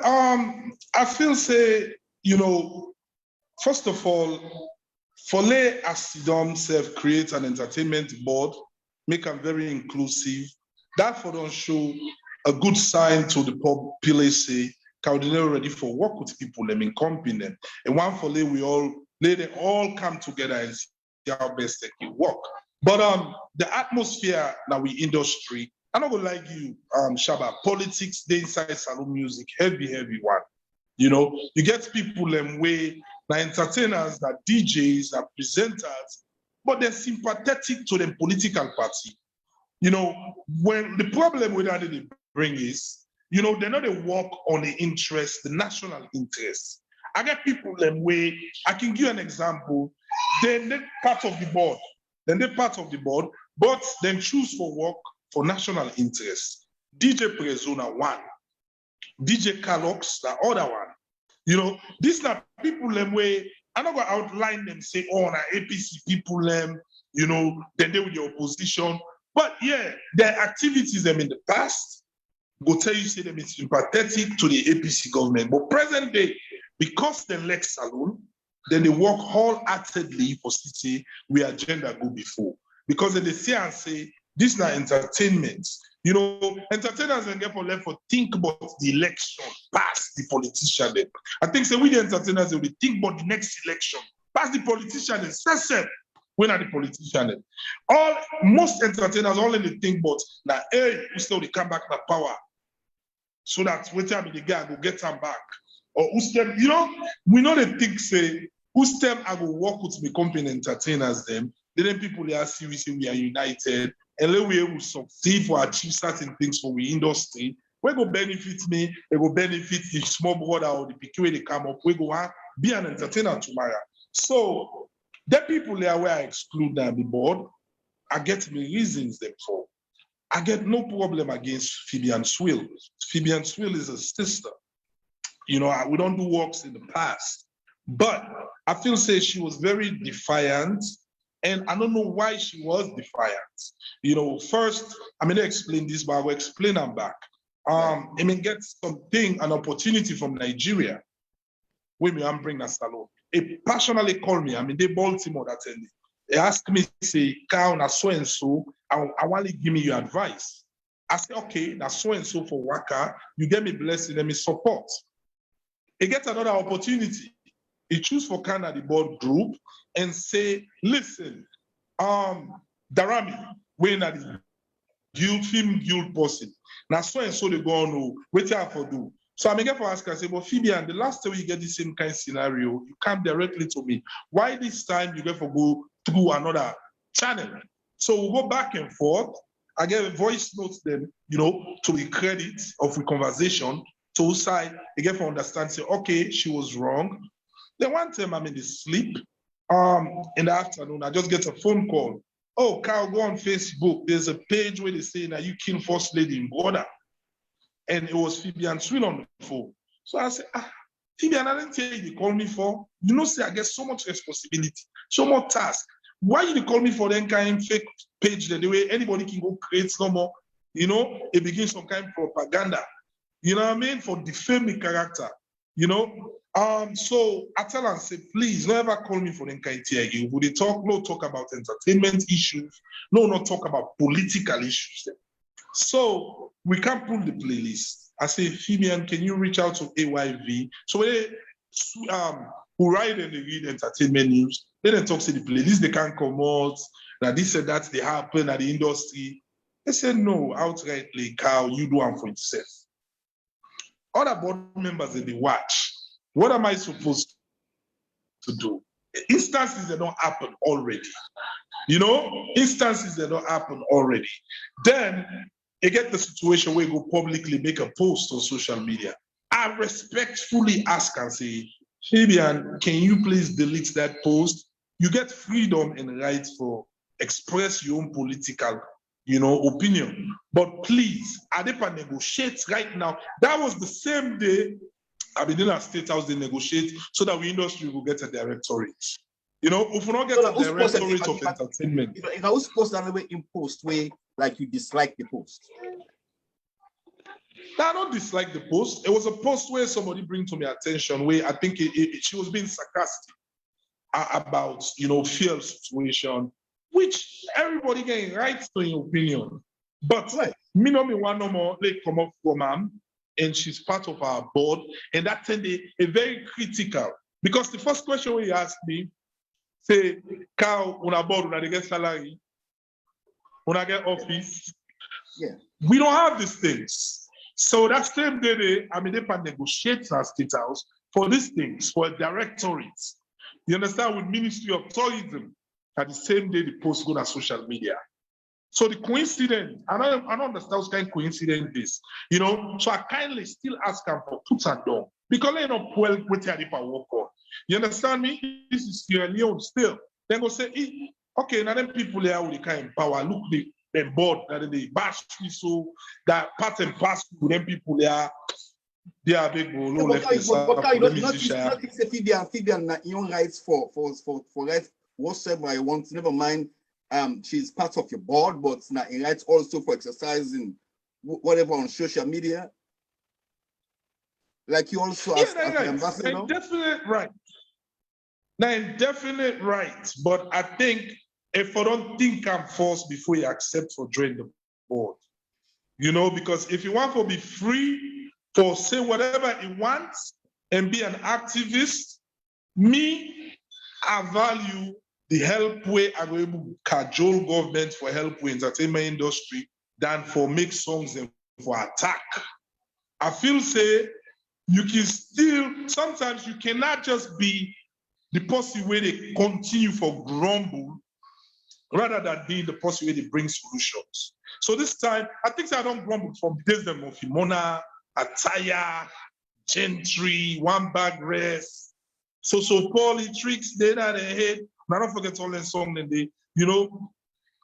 [SPEAKER 5] I feel say, you know, first of all, Foley Asidom self create an entertainment board, make them very inclusive. That for don't show a good sign to the populace. Kao Denero ready for work with people, them in company. And one Foley they all come together and see how best they can work. But the atmosphere that we industry, I'm not gonna like you, Shaba. Politics, they inside salon music, heavy one. You know, you get people them way, the entertainers, that DJs, that presenters, but they're sympathetic to the political party. You know, when the problem with that they bring is, you know, they're not a work on the interest, the national interest. I get people them way, I can give you an example. They're part of the board. But then choose for work for national interest. DJ Prezona one, DJ Calox the other one. You know, these are people them way. I'm not gonna outline them, say, oh, na APC people them, you know, then they with the opposition. But yeah, their activities them in the past go tell you say them it's sympathetic to the APC government. But present day, because they lack salon, then they work wholeheartedly for city where agenda go before. Because they say and say, this is not entertainment. You know, entertainers and get for left for think about the election, pass the politician. Then. I think so we the entertainers they will think about the next election, pass the politician and say, when are the politician? Then. Most entertainers only think about now, hey, we still they come back to power. So that when time the guy go get them back. Or Ustem, you know, we know the think say, Ustem I will work with the company entertainers them. Then people they are serious, we are united. And then we will succeed for achieve certain things for the industry. We go benefit me, they go benefit the small brother or the PQ they come up. We go be an entertainer tomorrow. So the people there where I exclude them the board, I get me reasons them for. I get no problem against Fabian Swill. Fabian Swill is a sister. You know, we don't do works in the past. But I feel say she was very defiant. And I don't know why she was defiant. You know, first, I'm going to explain this, but I will explain them back. I mean, get something, an opportunity from Nigeria. When me, I'm bringing a salon. They passionately call me. I mean, they Baltimore that tell me. They ask me, say, Kao, na so and so, I want to give me your advice. I say, okay, na so and so for Waka, you get me blessing, let me support. He gets another opportunity. He choose for Canada, the board group, and say, listen, Darami, when the film guild person, now so and so they go on, wait for do. So I'm again for ask and say, but Phoebian, the last time you get the same kind of scenario, you come directly to me. Why this time you get to go through another channel? So we'll go back and forth. I get a voice notes them, to the credit of the conversation. To side, again for understand, say, okay, she was wrong. Then one time I'm in the sleep. In the afternoon, I just get a phone call. Oh, Kyle, go on Facebook. There's a page where they say that you kill First Lady in border. And it was Phoebian Swill on the phone. So I said, Phoebian, I didn't tell you they call me for. You know, say I get so much responsibility, so much task. Why you call me for that kind of fake page that the way anybody can go create no more? It begins some kind of propaganda. You know what I mean? For defaming character. So I tell her and say, please, never call me for NKT again. Would they talk? No, talk about entertainment issues. No, not talk about political issues. So we can't pull the playlist. I say, Phoebian, can you reach out to AYV? So they who write and they read entertainment news, then they talk to the playlist, they can't come out. Now this and that they happen at the industry. They said, no, outrightly, Carl, you do one for yourself. Other board members that they watch. What am I supposed to do? Instances that don't happen already. Instances that don't happen already. Then you get the situation where you go publicly make a post on social media. I respectfully ask and say, Fabian, can you please delete that post? You get freedom and right for express your own political opinion. But please, Adepa negotiate right now. That was the same day I've been in a state house, they negotiate so that we industry will get a directorate. If we not get a directorate of entertainment.
[SPEAKER 2] If I was supposed to have a way in post where like you dislike the post.
[SPEAKER 5] I don't dislike the post. It was a post where somebody bring to my attention where I think she was being sarcastic about fear situation, which everybody getting right to an opinion. But me no me one no more they come up from and she's part of our board, and that's a very critical because the first question when you asked me, say, Carl, una board, una get salary, una get office.
[SPEAKER 2] Yeah.
[SPEAKER 5] We don't have these things. So that same day, they can negotiate our state house for these things, for a directorate. You understand, with Ministry of Tourism, at the same day the post go to social media. So the coincidence, I don't understand what kind of coincidence this, So I kindly still ask them for put and down because they don't well with the work on. You understand me? This is Sierra Leone still. Then go say, okay, now them people there with the kind of power. Look, they board that they bash so that part and parcel to them people there. They are big no left.
[SPEAKER 2] But you not say Phoebian your rights for rights whatsoever I want. Never mind. She's part of your board, but now in rights also for exercising whatever on social media. Like you also as the ambassador.
[SPEAKER 5] Definite right. Now, definite right. But I think if I don't think I'm forced before you accept for join the board, because if you want to be free for say whatever you want and be an activist, I value the help way I go able to cajole government for help with entertainment industry than for make songs and for attack. I feel say you can still, sometimes you cannot just be the person where they continue for grumble rather than being the person where they bring solutions. So this time, I think I don't grumble from days them of Imona, Attire, Gentry, One Bag Rest, so politics, they that they hate. I don't forget all the songs and they,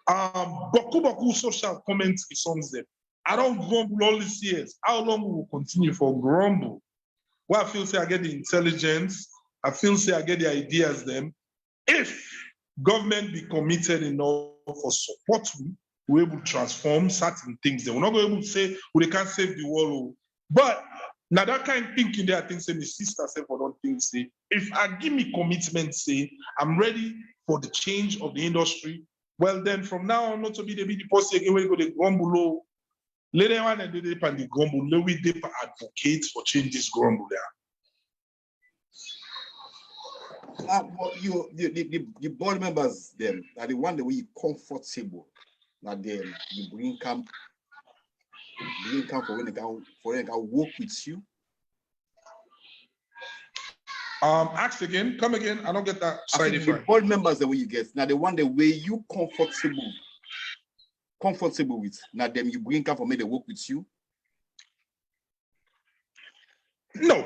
[SPEAKER 5] Boku social comments songs them. I don't grumble all these years. How long we will continue for grumble? Well, I feel say I get the intelligence, I feel say I get the ideas them. If government be committed enough for support, we're able to transform certain things. We're not going to say, well, they can't save the world. But now that kind of thinking there, I think say my sister said for don't think say, if I give me commitment, say I'm ready for the change of the industry, well then from now on not to be the person again where you go the grumble. Later on and they pan the grumble, let we advocate for change this grumble there.
[SPEAKER 2] But the board members them are the one that we comfortable that them you bring camp for when they can work with you
[SPEAKER 5] Ask again, come again. I don't get that
[SPEAKER 2] I
[SPEAKER 5] side
[SPEAKER 2] think the
[SPEAKER 5] effect.
[SPEAKER 2] board members the way you get. Now the one the way you comfortable with. Now them you bring come for me they work with you.
[SPEAKER 5] No.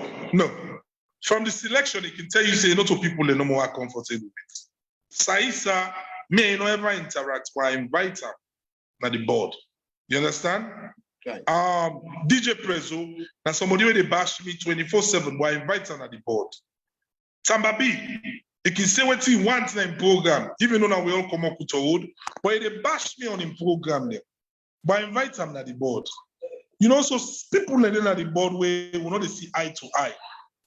[SPEAKER 5] From the selection, it can tell you say a lot of people they no more comfortable with. Saisa may not ever interact, but I invite her at the board. You understand?
[SPEAKER 2] Right.
[SPEAKER 5] DJ Prezzo, now somebody where they bash me 24/7, but I invite her at the board. Samba B, he can say what he wants in program, even though now we all come up with a wood, but they bash me on in program there. But I invite them at the board. You know, so people letting at the board where we not see eye to eye.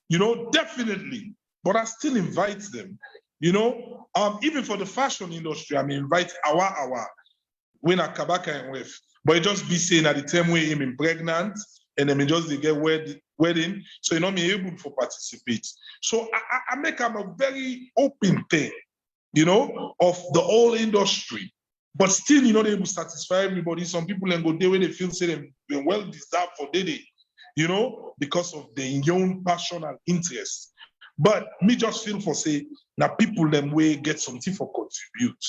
[SPEAKER 5] You know, definitely. But I still invite them. You know, even for the fashion industry, I mean, invite our when I kabaka and with. But it just be saying at the time where I'm pregnant and then just they get wedding, so you know me able to participate. So I make them a very open thing, you know, of the whole industry. But still, you know, they will satisfy everybody. Some people then go there where they feel say they're well deserved for day, you know, because of their young passion and interest. But me just feel for say now people them way get something for contribute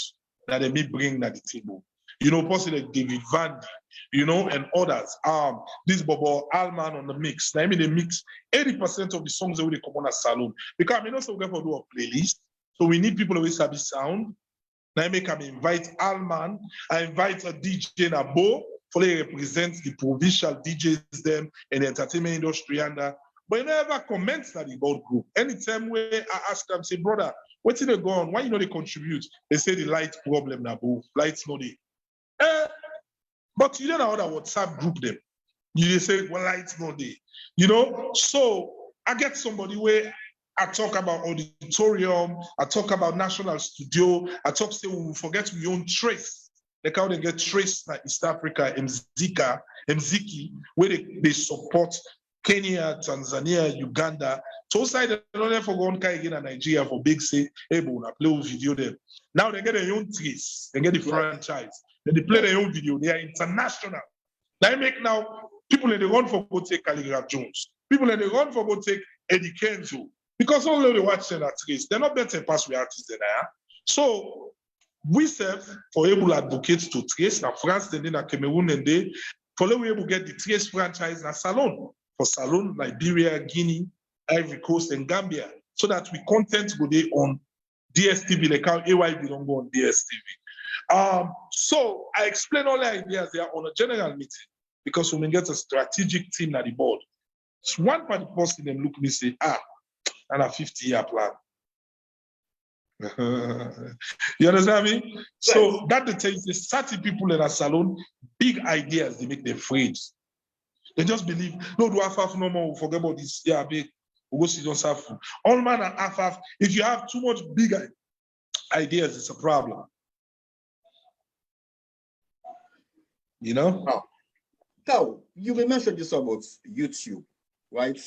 [SPEAKER 5] that they may bring at the table. You know, possibly like David Vandy, you know, and others. This Bobo Alman on the mix. Now I mean they mix 80% of the songs that we come on a salon. Because I mean also we have to do a playlist. So we need people who have sound. Now I make invite Alman, I invite a DJ Nabo, for they represent the provincial DJs them and the entertainment industry and but you never comments that the board group. Anytime where I ask them, say, brother, what's in the go on? Why you know they contribute? They say the light problem Nabo, lights no day. But you don't know how that WhatsApp group them. You say, well, lights no day. You know, so I get somebody where I talk about auditorium, I talk about national studio, I talk say we forget we own Trace. Like how they get Trace in East Africa, Mziki, where they support Kenya, Tanzania, Uganda. So side they don't for one guy again in Nigeria for big say, hey, but I play video there. Now they get their own Trace, they get the franchise. Then they play their own video, they are international. They make now people in the run for go take Calligraph Jones. People in the run for go take Eddie Kenzo. Because all they watch them at Trace, they're not better pass with artists than I am. So we serve for able advocates to Trace, now France, then in Cameroon, and they for we able get the Trace franchise in Salon. For Salon, Liberia, Guinea, Ivory Coast, and Gambia. So that we content go there on DSTV, like how AYB don't go on DSTV. So I explain all the ideas there on a general meeting because we may get a strategic team at the board. So one part of the person them look me say, and a 50-year plan. You understand me? Yes. So that the thing is 30 people in a salon, big ideas, they make them afraid. They just believe, no, do half no more, we'll forget about this. Yeah, big. We'll go see don't have food. All man and half. If you have too much big ideas, it's a problem. You know?
[SPEAKER 2] Now, you mentioned this about YouTube, right?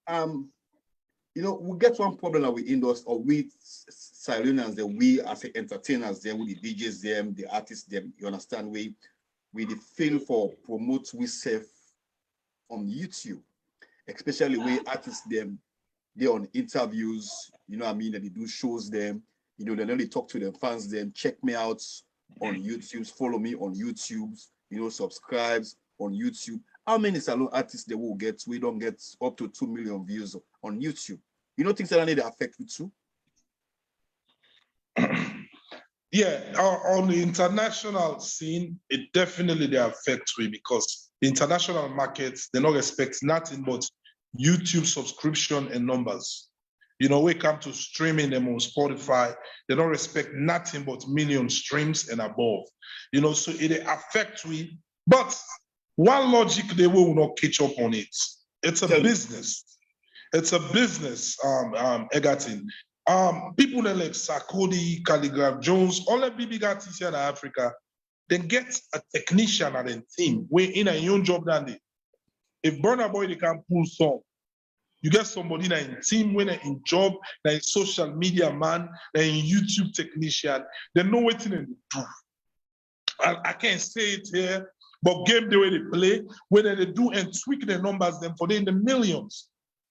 [SPEAKER 2] You know, we get one problem with industry or with Sierra that we as entertainers there, with the DJs them, the artists them, you understand, we the feel for promote we self on YouTube, especially where artists them, they're on interviews, you know what I mean, that they do shows them, you know, they only talk to their fans them, check me out on YouTube, follow me on YouTube, you know, subscribes on YouTube. How many salon artists they will get? We don't get up to 2 million views on YouTube. You know things that need to affect you too?
[SPEAKER 5] Yeah, on the international scene, it definitely they affect me because the international markets, they don't respect nothing but YouTube subscription and numbers. You know, we come to streaming them on Spotify, they don't respect nothing but million streams and above. You know, so it affects me. But one logic they will not catch up on it. It's a business. It's a business, Egerton. People like Sarkodie, Calligraph Jones, all the big artists here in Africa, they get a technician and a team. We're in a young job than they. If Burna Boy they can pull song, you get somebody that in team when they in job, that in social media man, that in YouTube technician, they know what they do. I can't say it here, but game the way they play, when they do and tweak the numbers, them for they in the millions.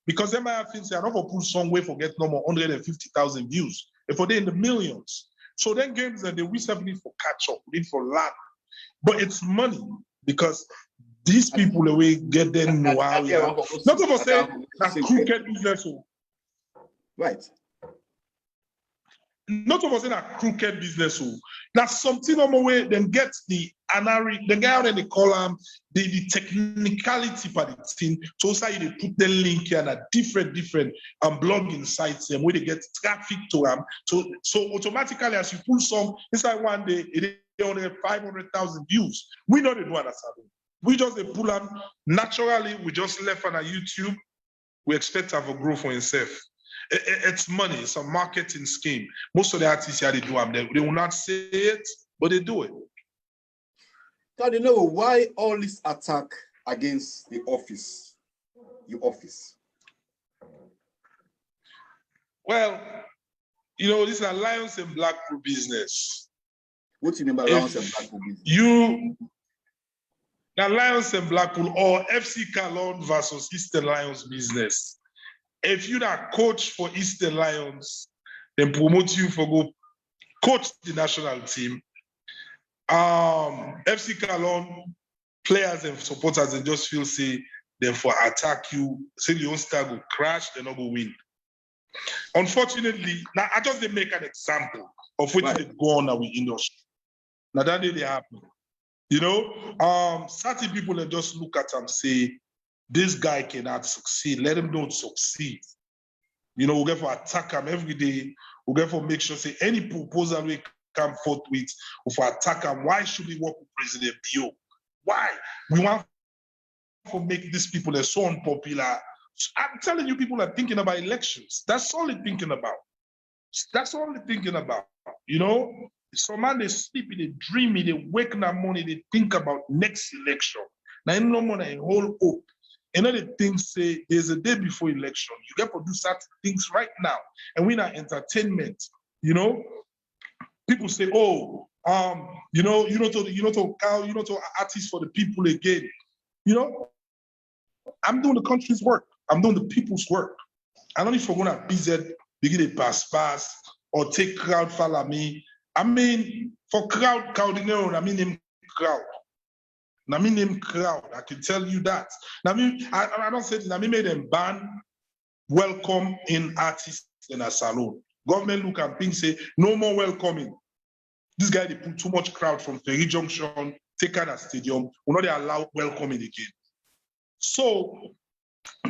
[SPEAKER 5] Because them I think say I never put song way for get no more 150,000 views. If they in the millions. So then games that we have need for catch up, we need for laugh. But it's money because these people the way get them know how we are. Not to say that crooked business.
[SPEAKER 2] Right.
[SPEAKER 5] Not to say that crooked business. That's something on my way, then get the anari, then get out in the column, the technicality for the thing. So say they put the link here and different blogging sites where they get traffic to them. So automatically as you pull some inside one day, it only have 500,000 views. We know they do understand. We just they pull them naturally. We just left on a YouTube. We expect to have a growth for himself. It's money. It's a marketing scheme. Most of the artists here they do them. They will not say it, but they do it.
[SPEAKER 2] Now you know why all this attack against the office, your office.
[SPEAKER 5] Well, you know this is Alliance and Blackpool business.
[SPEAKER 2] What do you mean by Alliance and Blackpool business?
[SPEAKER 5] The Lions and Blackpool or FC Calon versus Eastern Lions business. If you're a coach for Eastern Lions, then promote you for go coach the national team. FC Calon players and supporters and just feel say them for attack you, say the own star will crash, they're not going to win. Unfortunately, now I just make an example of what they go on our industry. Now that did happen. You know, certain people that just look at and say, this guy cannot succeed. Let him not succeed. You know, we'll get for attack him every day. We'll get for make sure, say, any proposal we come forth with, or for attack him, why should we work with President Bio? Why? We want to make these people so unpopular. I'm telling you, people are thinking about elections. That's all they're thinking about. That's all they're thinking about. You know? Some man, they sleep, they dream, they wake in the morning, they think about next election. Now, no more than whole hope. Another thing say, there's a day before election. You get to do certain things right now. And we're not entertainment. You know, people say, oh, you know to artists for the people again. You know, I'm doing the country's work. I'm doing the people's work. I don't need for going to BZ, begin a pass, or take crowd follow me. I mean, for crowd, Kao Denero, I mean him crowd. I mean him crowd. I can tell you that. I don't say this. I made them ban welcome in artists in a salon. Government look and think say no more welcoming. This guy they put too much crowd from Ferry Junction, take out a stadium. Will not allow welcoming again. So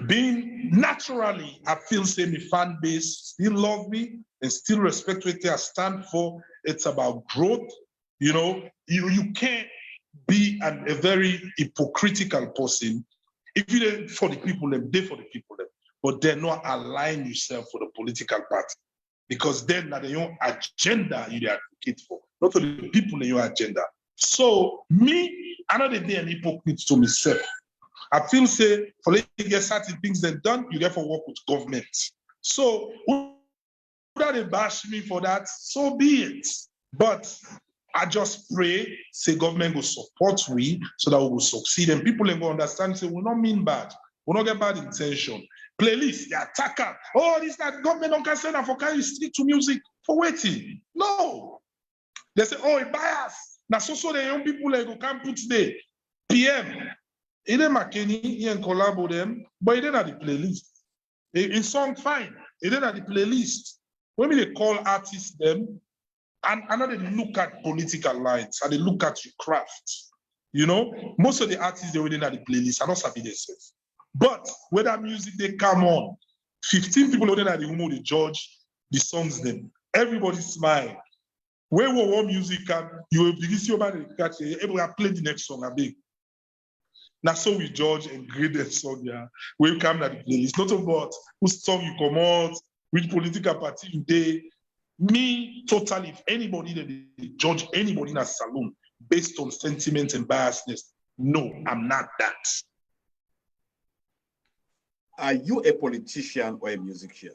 [SPEAKER 5] being naturally, I feel say my fan base still love me and still respect what I stand for. It's about growth. You know, you can't be a very hypocritical person if you don't for the people, they for the people, but then not align yourself for the political party. Because then that your agenda you advocate for, not for the people in your agenda. So me, I know they be an hypocrite to myself. I feel say for letting you get certain things then done, you get for work with government. So whether they bash me for that, so be it. But I just pray, say government will support we so that we will succeed. And people will understand, say, we not mean bad. We not get bad intention. Playlist, the attacker. Oh, this that government don't can send for can you stick to music for waiting. No. They say, oh, it bias. Now so the young people like go come put today. PM. It ain't McKinney, he ain't collab with them, but it ain't at the playlist. In song fine. It ain't at the playlist. When they call artists them, and I know they look at political lines and they look at your craft. You know, most of the artists they within at the playlist are not sabi themselves. But whether music they come on, 15 people within at the room they judge the songs them. Everybody smile. When we want music come, you will begin to see about the catch. Able to play the next song a big. Now so we judge and grade the song. Yeah, we come at the playlist. Not about whose song you come out, which political party you day. Me, totally, if anybody that they judge anybody in a saloon based on sentiment and biasness, no, I'm not that.
[SPEAKER 2] Are you a politician or a musician?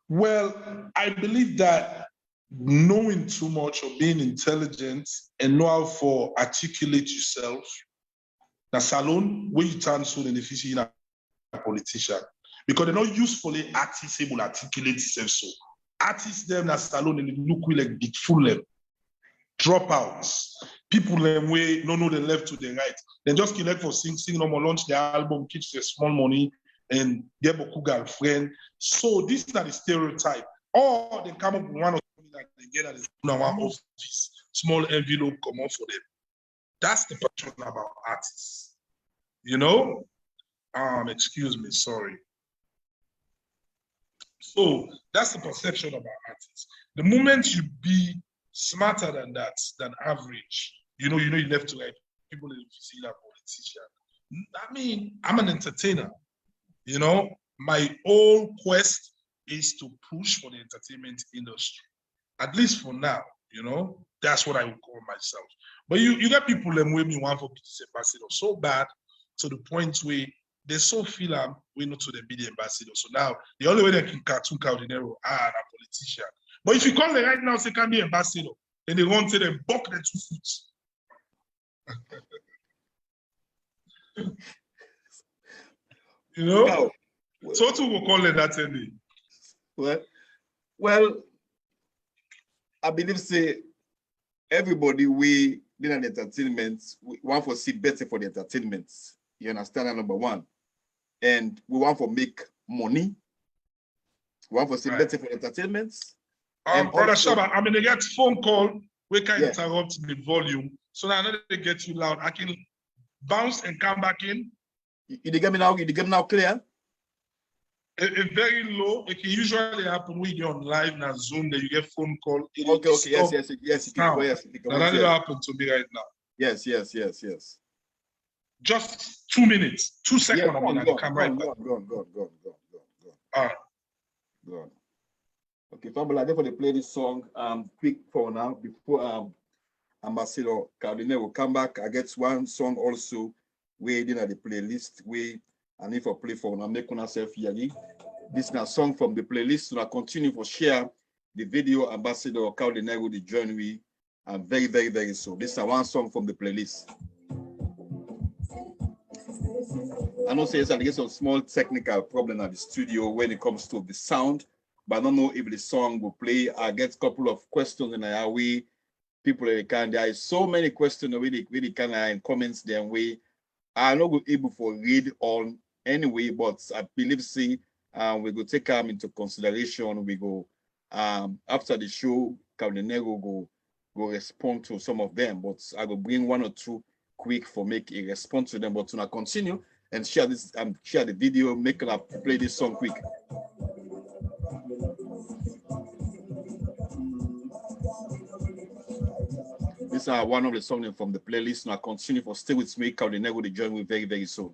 [SPEAKER 5] Well, I believe that knowing too much or being intelligent and know how to articulate yourself the salon where you turn so in the fishing a politician. Because they're not usefully artists able to articulate themselves so. Artists them that salon and they look like big full them. Dropouts. People them way no know the left to the right. They just collect for sing no more launch their album, keeps their small money and get a girlfriend. So this is not the stereotype. Or they come up with one of them that they get at one office, small envelope come out for them. That's the passion about artists. You know? Excuse me, sorry. So that's the perception about artists. The moment you be smarter than that, than average, you left to right, people in see that politician. I mean, I'm an entertainer. You know, my whole quest is to push for the entertainment industry. At least for now, you know, that's what I would call myself. But you got people that way me want for this ambassador so bad to the point where they so feel we not to be the ambassador. So now the only way they can cartoon Kao Denero a politician. But if you call them right now, say can be ambassador, and they want to them buck the 2 foot. You know? So what will call it that any?
[SPEAKER 2] Well, I believe say everybody we in an entertainment, we want to see better for the entertainment. You understand that, number one. And we want to make money. We want to see better for entertainment.
[SPEAKER 5] Brother also, Shaba, I mean they get phone call, we can interrupt the volume. So now they get you loud. I can bounce and come back in.
[SPEAKER 2] You get me now? You get me now clear?
[SPEAKER 5] It's very low. It can usually happen when you're on live now Zoom that you get phone call.
[SPEAKER 2] Okay, yes.
[SPEAKER 5] That didn't happen to me right now.
[SPEAKER 2] Yes.
[SPEAKER 5] Just 2 minutes, 2 seconds.
[SPEAKER 2] Yeah, go on. Go on. Okay, Fabula, therefore they play this song quick for now before Ambassador Kao Denero will come back. I get one song also waiting at the playlist. I need for play for now. Make on self yagi. This is a song from the playlist. So I continue for share the video. Ambassador Kao Denero will join me. And very, very, very soon. This is one song from the playlist. I know say I get some small technical problem at the studio when it comes to the sound, but I don't know if the song will play. I get a couple of questions in our way. People there is so many questions really kind of in comments their way. I'm not able to read all anyway, but I believe we go take them into consideration. We go after the show, Kao Denero go respond to some of them, but I will bring 1 or 2 quick for make a response to them. But to continue and share this share the video, make up play this song quick. These are one of the songs from the playlist. Now continue for stay with me. Kao Denero will join me very, very soon.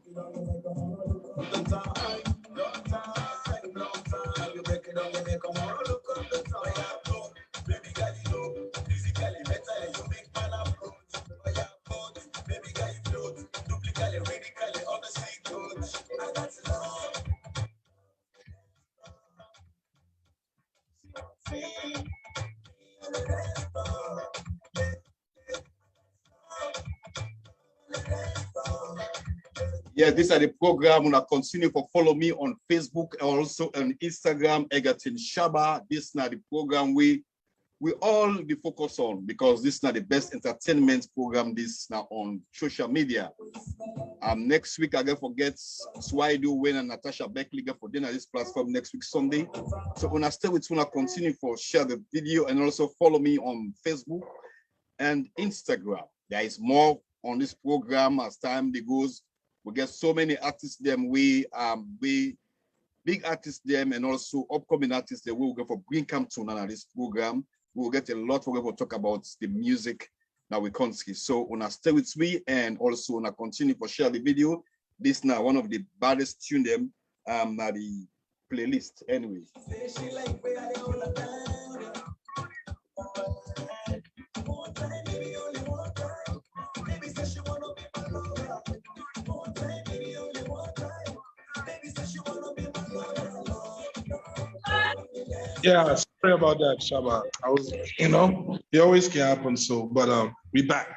[SPEAKER 2] Yes, these are the program. I'm gonna continue for follow me on Facebook and also on Instagram, Egerton Shaba. This is not the program we all be focused on because this is not the best entertainment program. This now on social media. Next week I get forget Swaido Wayne and Natasha Beckley get for dinner this platform next week Sunday. So when I stay with you, I continue for share the video and also follow me on Facebook and Instagram. There is more on this program as time goes. We get so many artists them we big artists them and also upcoming artists that we will go for bring come to now this program. We will get a lot we're going to talk about the music that we can't see. So wanna stay with me and also wanna continue for share the video. This now one of the baddest tune them now the playlist anyway.
[SPEAKER 5] Yeah, sorry about that, Shaba. I was, it always can happen. So, but we back.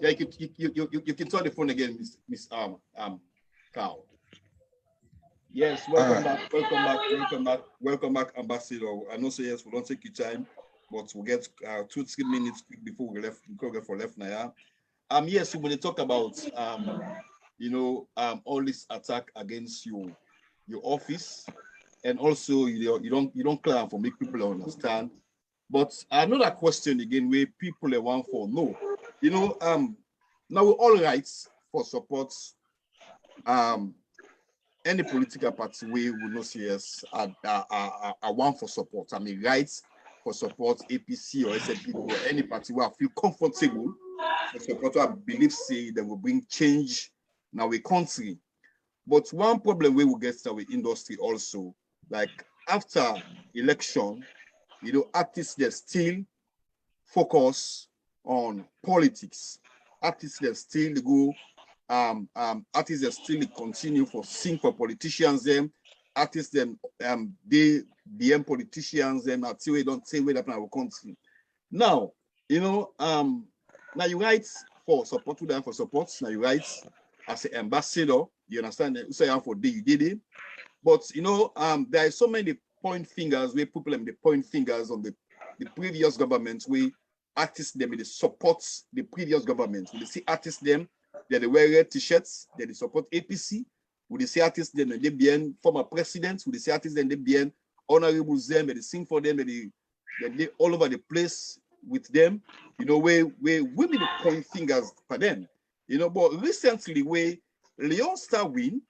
[SPEAKER 2] Yeah, you can turn the phone again, Miss Kao. Yes, welcome back, Ambassador. I know, say yes, we don't take your time, but we'll get 2-3 minutes quick before we go for left now. Yes, when they talk about all this attack against your office, and also you don't clear for make people understand. But another question again where people want for no, now we're all rights for support any political party we will not see us are one for support. I mean rights for support APC or SNP or any party where I feel comfortable for support. I believe say they will bring change now a country. But one problem we will get to our industry also, like after election, artists they still focus on politics. Artists they still go, artists they still continue for sing for politicians them. Artists them they DM politicians them until we don't say where that in our country. Now, now you write for support to them for support. Now you write as an ambassador. You understand? You say for day you did it. But there are so many point fingers where people they point fingers on the previous government where artists them they support the previous government. When they see artists them, they wear red t-shirts, they support APC. When they see artists them they be former presidents, when they see artists them they be honorable them, they sing for them, they all over the place with them, where women point fingers for them. But recently where Leon Star win,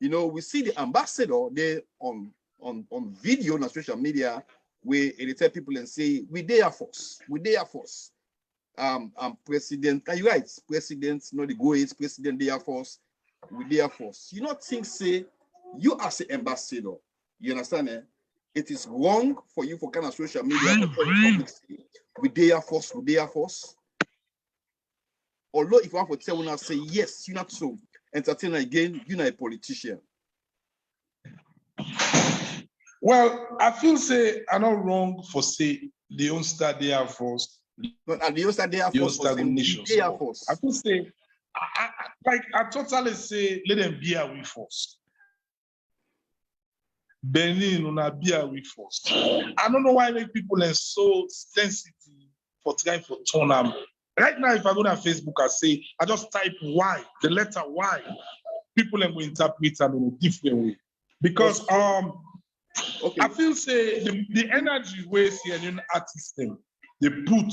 [SPEAKER 2] we see the ambassador there on video on social media where they tell people and say, we there force. President, are you right? President, the go-ahead president, they are force, we there force. You not think, say, you as an ambassador, you understand, it is wrong for you for kind of social media to tell the public, say, we there force. Although if you want to tell us, say, yes, you're not so. Entertainer again, you're not a politician.
[SPEAKER 5] Well, I feel say I'm not wrong for say the own start the Air Force.
[SPEAKER 2] But at the own start the Air Force,
[SPEAKER 5] the Air Force. I feel say I totally say let them be our force. Benin on be our force. I don't know why make people are so sensitive for trying to turn them. Right now, if I go on Facebook, I say, I just type Y, the letter Y. People are going to interpret them in a different way. Because okay. I feel say the energy where CNN artists them, they put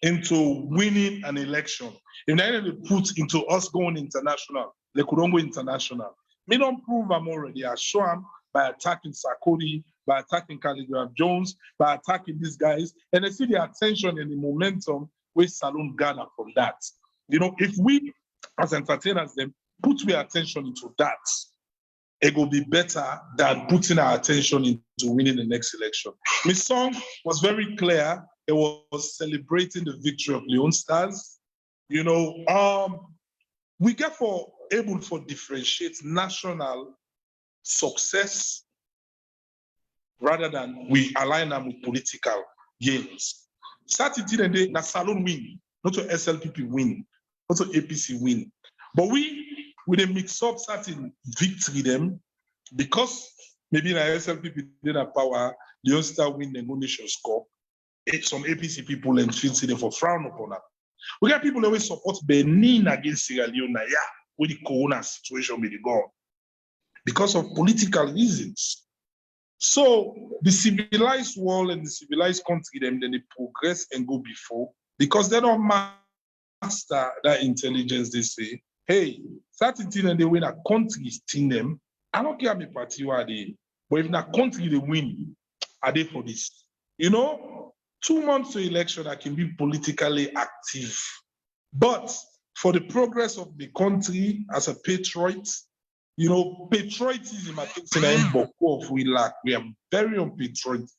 [SPEAKER 5] into winning an election. If they put into us going international, they couldn't go international. Me don't prove I'm already. I show them by attacking Sarkozy, by attacking Calligraph Jones, by attacking these guys, and they see the attention and the momentum where Salon gather from that. If we as entertainers then put our attention into that, it will be better than putting our attention into winning the next election. My song was very clear. It was celebrating the victory of Leon Stars. We get able to differentiate national success rather than we align them with political gains. Saturday, na Salon win, not to SLPP win, not to APC win. But we mix up certain victory them because maybe na SLPP did have power, the All-Star win the nation score. Some APC people and feel they for frown upon that. We got people always support Benin against Sierra Leone, with the corona situation with the gone because of political reasons. So the civilized world and the civilized country, then they progress and go before because they don't master that intelligence. They say, hey, certain thing and they win a country team them. I don't care how many party are they, but if a country they win, are they for this? 2 months to election, I can be politically active. But for the progress of the country as a patriot, patriotism, I think, we lack. We are very unpatriotic.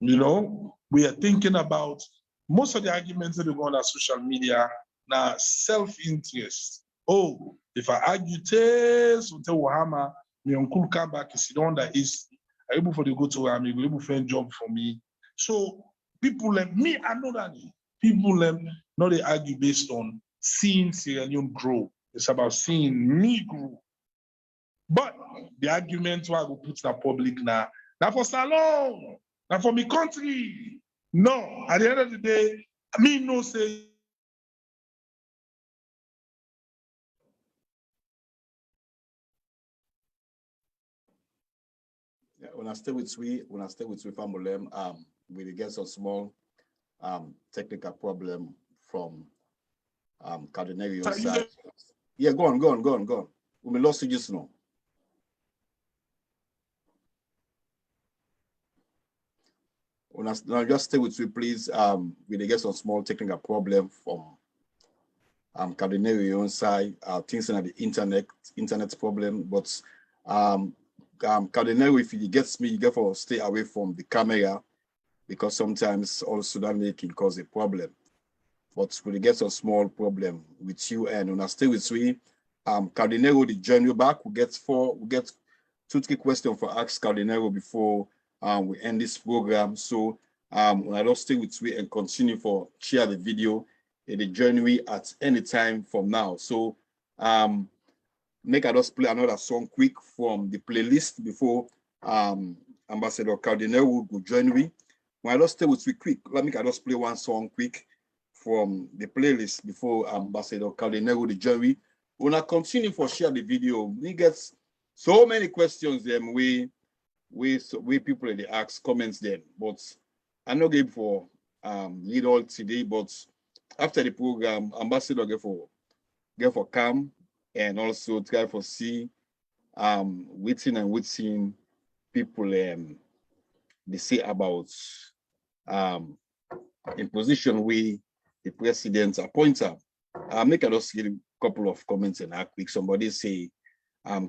[SPEAKER 5] We are thinking about most of the arguments that go on social media now self-interest. Oh, if I argue this, Wahama, my uncle come back and sit down that is able for the go to army, able for a job for me. So people like me, I know that people not they argue based on seeing Sierra Leone grow. It's about seeing me grow. But the argument why I will put that public now, not for salon, not for me country. No, at the end of the day, me no say.
[SPEAKER 2] Yeah, when I stay with family, we get some small technical problem from Kao Denero side. Yeah, go on. We lost you just now. Now just stay with me, please. We get some small technical problem from Kao Denero side. Things on the internet problem, but Kao Denero, if he gets me, you get to stay away from the camera because sometimes also that can cause a problem. But we get some small problem with you, and when I stay with me, Kao Denero, the journey back, we get 2-3 questions for ask Kao Denero before we end this program. So when I just stay with me and continue for share the video in the journey at any time from now. So make I just play another song quick from the playlist before Ambassador Kao Denero will join me. When I just stay with me quick, let me just play one song quick from the playlist before Ambassador Kao Denero will join me. When I continue for share the video, we get so many questions them we people they ask comments them, but I'm not going for lead all today, but after the program, Ambassador get for come and also try for see waiting people they say about in position we the president appointed. Make I just give a couple of comments and act quick. Somebody say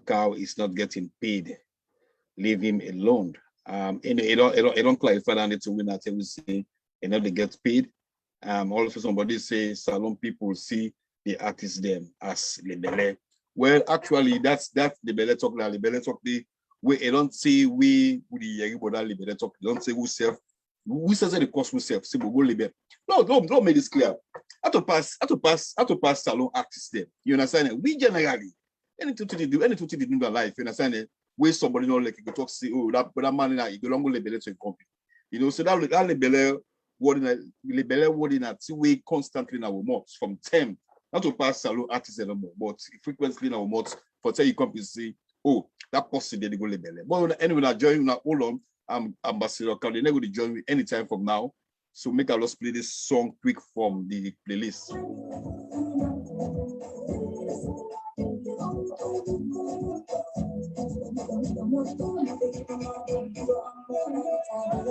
[SPEAKER 2] Kao is not getting paid. Leave him alone. It don't clarify that to win that we say and not they get paid. Also somebody say salon people see the artists them as libele. Well, actually, that's the libele talk. The libele talk we don't say we the libele talk. Don't say who says the cost we self. Say we go libele. No, don't make this clear. I to pass salon artists them. You understand it? We generally anything to do in their life. You understand it? Where somebody not like you talk say, oh, that man in you go long libele to a company. You know, so that libele word in a two-way constantly in our mouths from 10. Not to pass salon artists anymore, but frequently in our mouths for tell you company say, oh, that person they go libele. But anyway, I join you now. Hold on, Ambassador Kao Denero will join me anytime from now. So make us play this song quick from the playlist.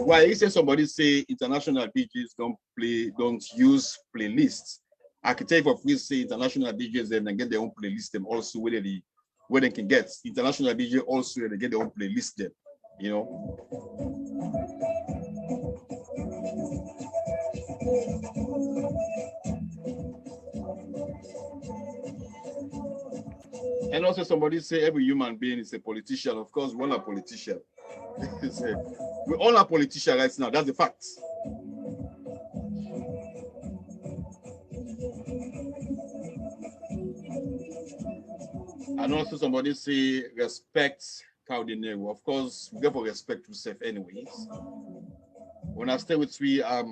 [SPEAKER 2] Why he said somebody say international DJs don't use playlists. I can tell you for free say international DJs then get their own playlist them also where they can get international DJ also they get their own playlist them, you know. And also somebody say every human being is a politician. Of course, we're all a politician. We're all a politician right now. That's the fact. And also somebody say respect Kao Denero. Of course, we get for respect to self anyways. When I stay with me, Kao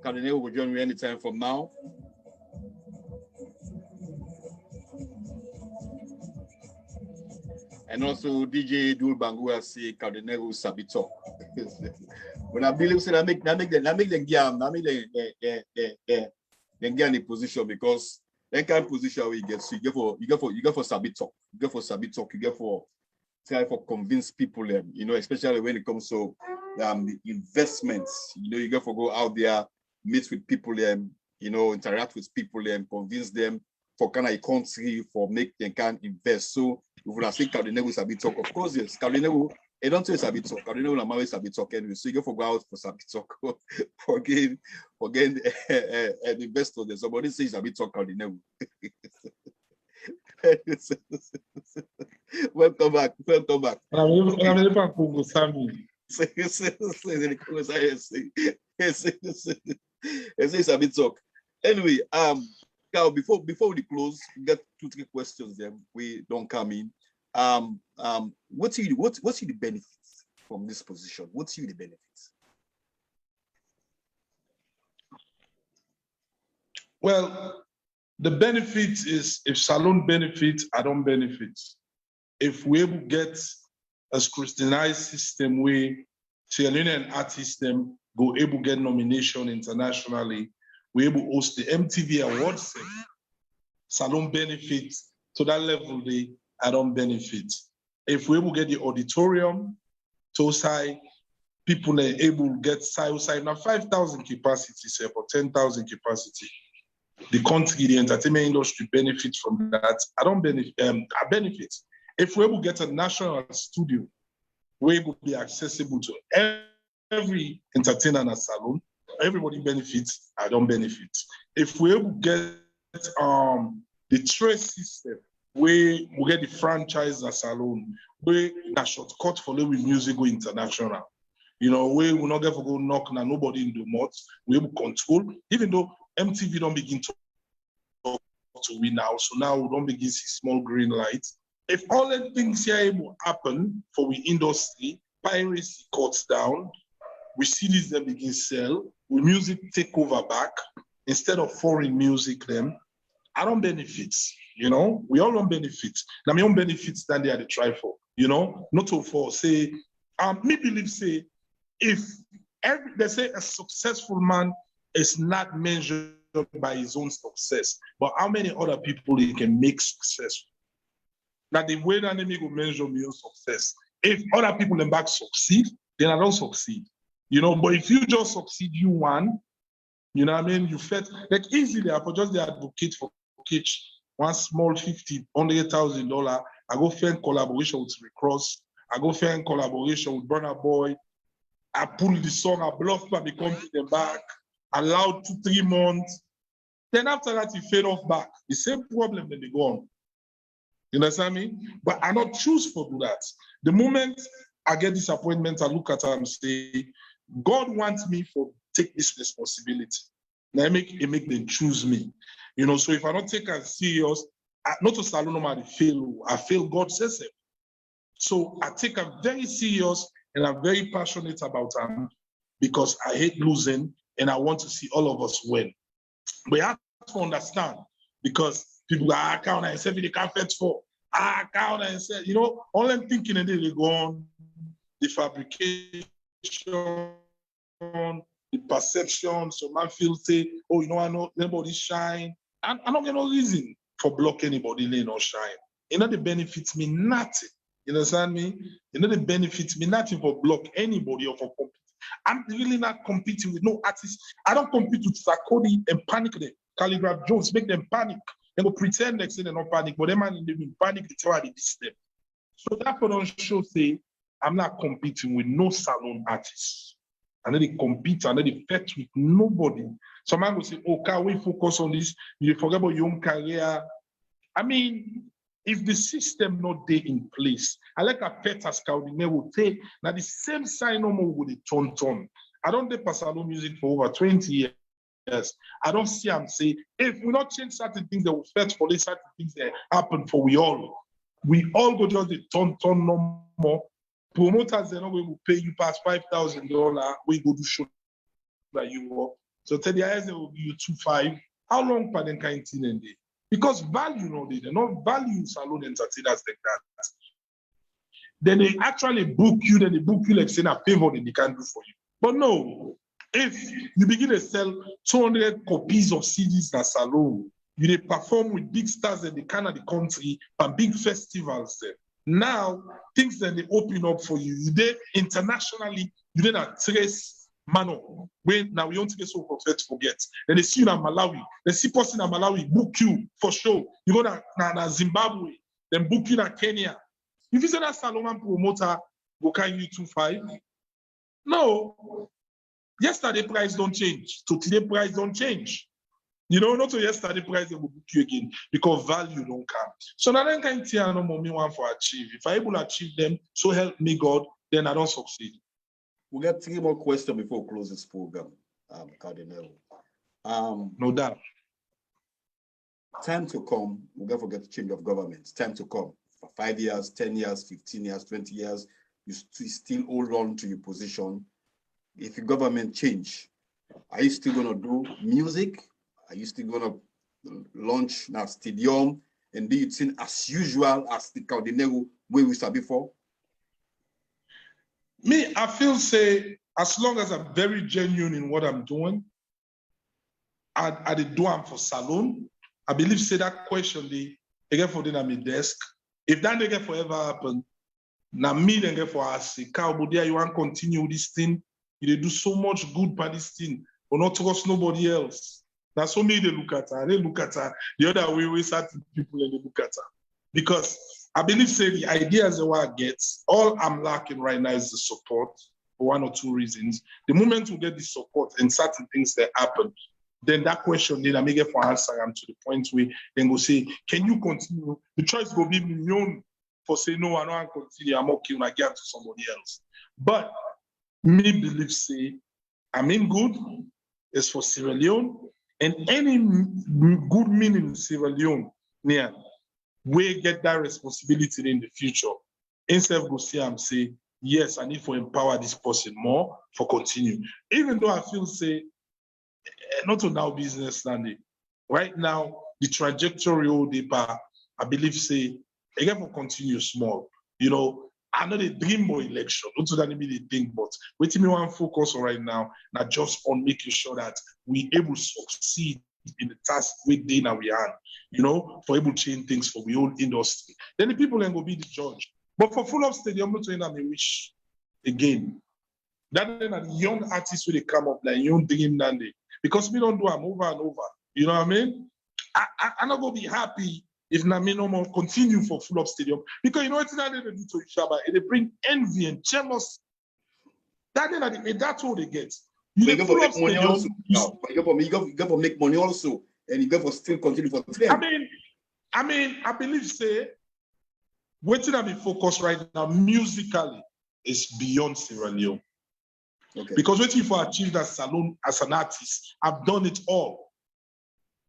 [SPEAKER 2] Denero will join me anytime from now. And also DJ Dul Bangua say Kao Denero Sabito. When I believe say I make them get in the position because that kind of position where you get so you get for Sabito, you get for try for convince people you know, especially when it comes to the investments, you know, you get for go out there, meet with people you know, interact with people convince them for kind of a country for make them can invest. So if we say Kao Denero is a bit talk, of course, yes. Kao Denero, I don't say it's a bit talk. Kao Denero na is a bit talk anyway. So you go for go out for some talk. Forget an investor. There somebody says a bit talk Kao Denero. Welcome back. It's a bit talk. Anyway, Carl, before we close, we get 2-3 questions there. We don't come in. What's the benefits from this position? What's the benefits?
[SPEAKER 5] Well, the benefit is if Salone benefits, I don't benefit. If we able get a scrutinized system where Sierra Leonean artists them go able get nomination internationally, we able host the MTV Awards, Salone benefits to that level, I don't benefit. If we able get the auditorium, to say people are able to get side now 5,000 capacity, say for 10,000 capacity. The country, the entertainment industry benefits from that. I don't benefit. I benefit. If we able to get a national studio, we will be accessible to every entertainer in a salon. Everybody benefits. I don't benefit. If we able to get the trace system, we get the franchise as salon. We a shortcut for with music go international. You know, we will not get to go knock na nobody in the mouth. We able control, even though MTV don't begin to talk to we now. So now we don't begin see small green lights. If all the things here able happen for we industry, piracy cuts down, we see this then begin sell, we music take over back instead of foreign music them. I don't benefit, you know. We all don't benefit. Now my own benefits than they are the try for, you know. Not so for say, me believe say if they say a successful man is not measured by his own success, but how many other people he can make successful. Now the way that they go measure my own success. If other people in back succeed, then I don't succeed. You know, but if you just succeed, you won, you know what I mean? You felt like easily I could just the advocate for catch one small $100,000. I go find collaboration with Rick Ross. I go find collaboration with Burna Boy. I pull the song, I bluff by the company them back, allowed 2-3 months. Then after that, he fade off back. The same problem that they go on. You understand me? But I not choose for do that. The moment I get disappointment, I look at her and say, God wants me for take this responsibility. Now it make them choose me. You know, so if I don't take it serious, not to salon I fail God says it. So I take it very serious and I'm very passionate about them because I hate losing and I want to see all of us win. But you have to understand because people are count and say they can't fetch for. Count and say, you know, all I'm thinking and they go on the fabrication, the perception. So man feel say, oh, you know, I know nobody shine. I don't get no reason for block anybody lane or shine. You know, the benefits me nothing. You understand me? You know, the benefits me nothing for block anybody or for compete. I'm really not competing with no artists. I don't compete with Sarkodie and panic them. Calligraph Jones, make them panic. They go pretend like say they don't panic, but them man they in panic, they try to diss them. So that for don't show say I'm not competing with no salon artists. And then they compete and then they fight with nobody. Some man will say, oh, can we focus on this? You forget about your own career. I mean, if the system not there in place, I like a pet as Kao Denero will take, now the same sign no more with the ton. I don't do salon music for over 20 years. I don't see and say, if we not change certain things that will fight for this, certain things that happen for we all go just the ton no more. Promoters, they're not going to pay you past $5,000. We go to show that you work. So tell the eyes they will give you 2.5. How long can they kind thing in there? Because value, no, they not value salon entertainers like that. Then they actually book you, like saying a favor that they can do for you. But no, if you begin to sell 200 copies of CDs in a salon, you they perform with big stars in the Canada country and big festivals there. Now, things that they open up for you. You did internationally, you did a trace manner. When now we don't get so forget. Then they see you in Malawi. They see person in Malawi book you for sure. You go to Zimbabwe, then book you in Kenya. If you say that Salomon promoter, go can you 2.5? No. Yesterday price don't change. So today price don't change. You know, not to yesterday price they will book you again because value don't come. So now then kind of no more me want for achieve. If I able to achieve them, so help me God, then I don't succeed.
[SPEAKER 2] We'll get 3 more questions before we close this program, Kao Denero.
[SPEAKER 5] No doubt.
[SPEAKER 2] time to come, we're going to forget the change of government. Time to come. For 5 years, 10 years, 15 years, 20 years, you still hold on to your position. If your government change, are you still going to do music? Are you still going to launch a stadium and do it as usual as the Kao Denero way we saw before?
[SPEAKER 5] Me, I feel say, as long as I'm very genuine in what I'm doing, I did do am for salon. I believe say that question they get for them at my desk. If that they get forever happen, now me then get for us say, Kao, but there you want to continue this thing. You do so much good by this thing, but not trust nobody else. That's so me they look at her. They look at her the other way we certain people and they look at her. Because I believe say the ideas that I get, all I'm lacking right now is the support for one or two reasons. The moment we get the support and certain things that happen, then that question then I make it for answer to the point where then go say, can you continue? The choice will be million for say no, I don't continue, I'm okay when I get to somebody else. But me believe say I'm in good is for Sierra Leone, and any good meaning in Sierra Leone, yeah, we get that responsibility in the future. Instead of go see and say, yes, I need to empower this person more for continue. Even though I feel say, not to now business standing. Right now, the trajectory of the bar, I believe say, again for continue small. You know, I know the dream boy election, not to that be the thing, but what me want to focus on right now, not just on making sure that we able to succeed in the task we day now we are, you know, for able to change things for the whole industry. Then the people then go be the judge. But for full of stadium, not to end up a wish again. That then are the young artists who they come up like young dream than they, because we don't do them over and over. You know what I mean? I'm not gonna be happy if Nami no more continue for full of stadium. Because you know what's that they do to each other? They bring envy and jealousy. That's all they get.
[SPEAKER 2] You go for make money also. You go for make money also, and you go for still continue for them.
[SPEAKER 5] I believe say waiting at me focus right now musically is beyond Sierra Leone. Okay. Because waiting for achieve that salon as an artist, I've done it all.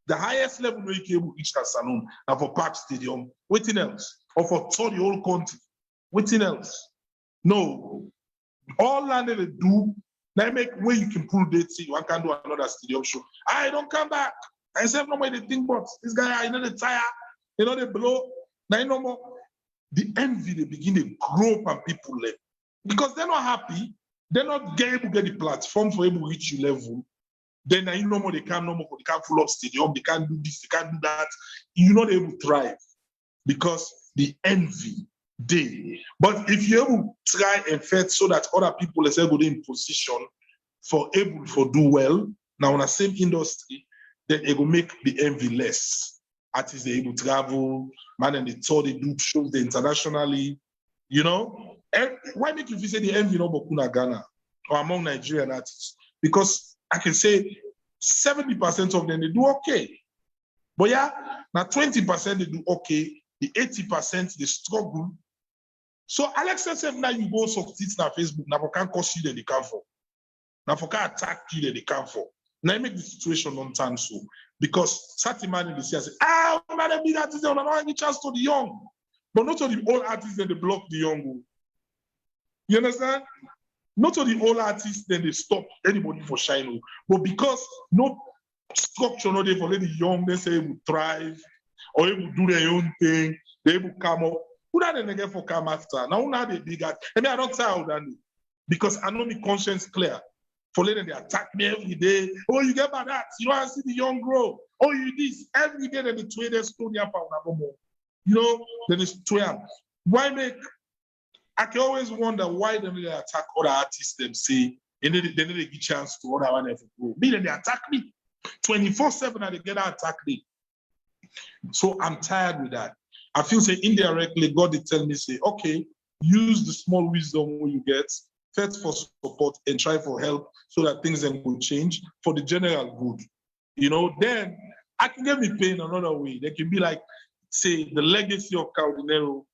[SPEAKER 5] The highest level where you can reach that salon and for Park Stadium, waiting else, or for tour the whole country, waiting else. No, all land they do. Now make where you can pull date, see, one can do another stadium show. I don't come back. I said no more they think about this guy, you know the tire, you know they blow. Now no more. The envy they begin to grow up and people left. Because they're not happy, they're not able to get the platform for able to reach your level. Then you no more they can't full up stadium, they can't do this, they can't do that. You're not able to thrive because the envy. But if you able to try and fight so that other people is able to in position for able to do well, now in the same industry, then it will make the envy less. Artists they able to travel, man, and they tour, they do shows internationally, you know. And why make you say the envy no Bokuna Ghana or among Nigerian artists? Because I can say 70% of them they do okay. But yeah, now 20% they do okay, the 80% they struggle. So Alex said, now you go succeed on Facebook, now can't cost you that they come for. Now for can't attack you that they come for. Now make the situation on time so. Because certain man in the say, man, the big artists, they don't have any chance to the young. But not to the old artists, then they block the young. You understand? Not to the old artists, then they stop anybody for shining. But because no structure, no they for let the young, they say they will thrive, or they will do their own thing, they will come up. Who that they get for come after? Now who they big at? I mean, I don't tell that because I know my conscience clear. For letting they attack me every day. Oh, you get by that. You want to see the young grow. Oh, you this every day that the traders stone your power. You know, then it's 12. Why make? I can always wonder why they attack other artists. Them say they need to give chance to other one to grow. Me then they attack me 24/7 and they get attack me. So I'm tired with that. I feel say indirectly God they tell me say, okay, use the small wisdom when you get, first for support and try for help so that things then will change for the general good. You know, then I can get me pain another way. They can be like, say, the legacy of Kao Denero.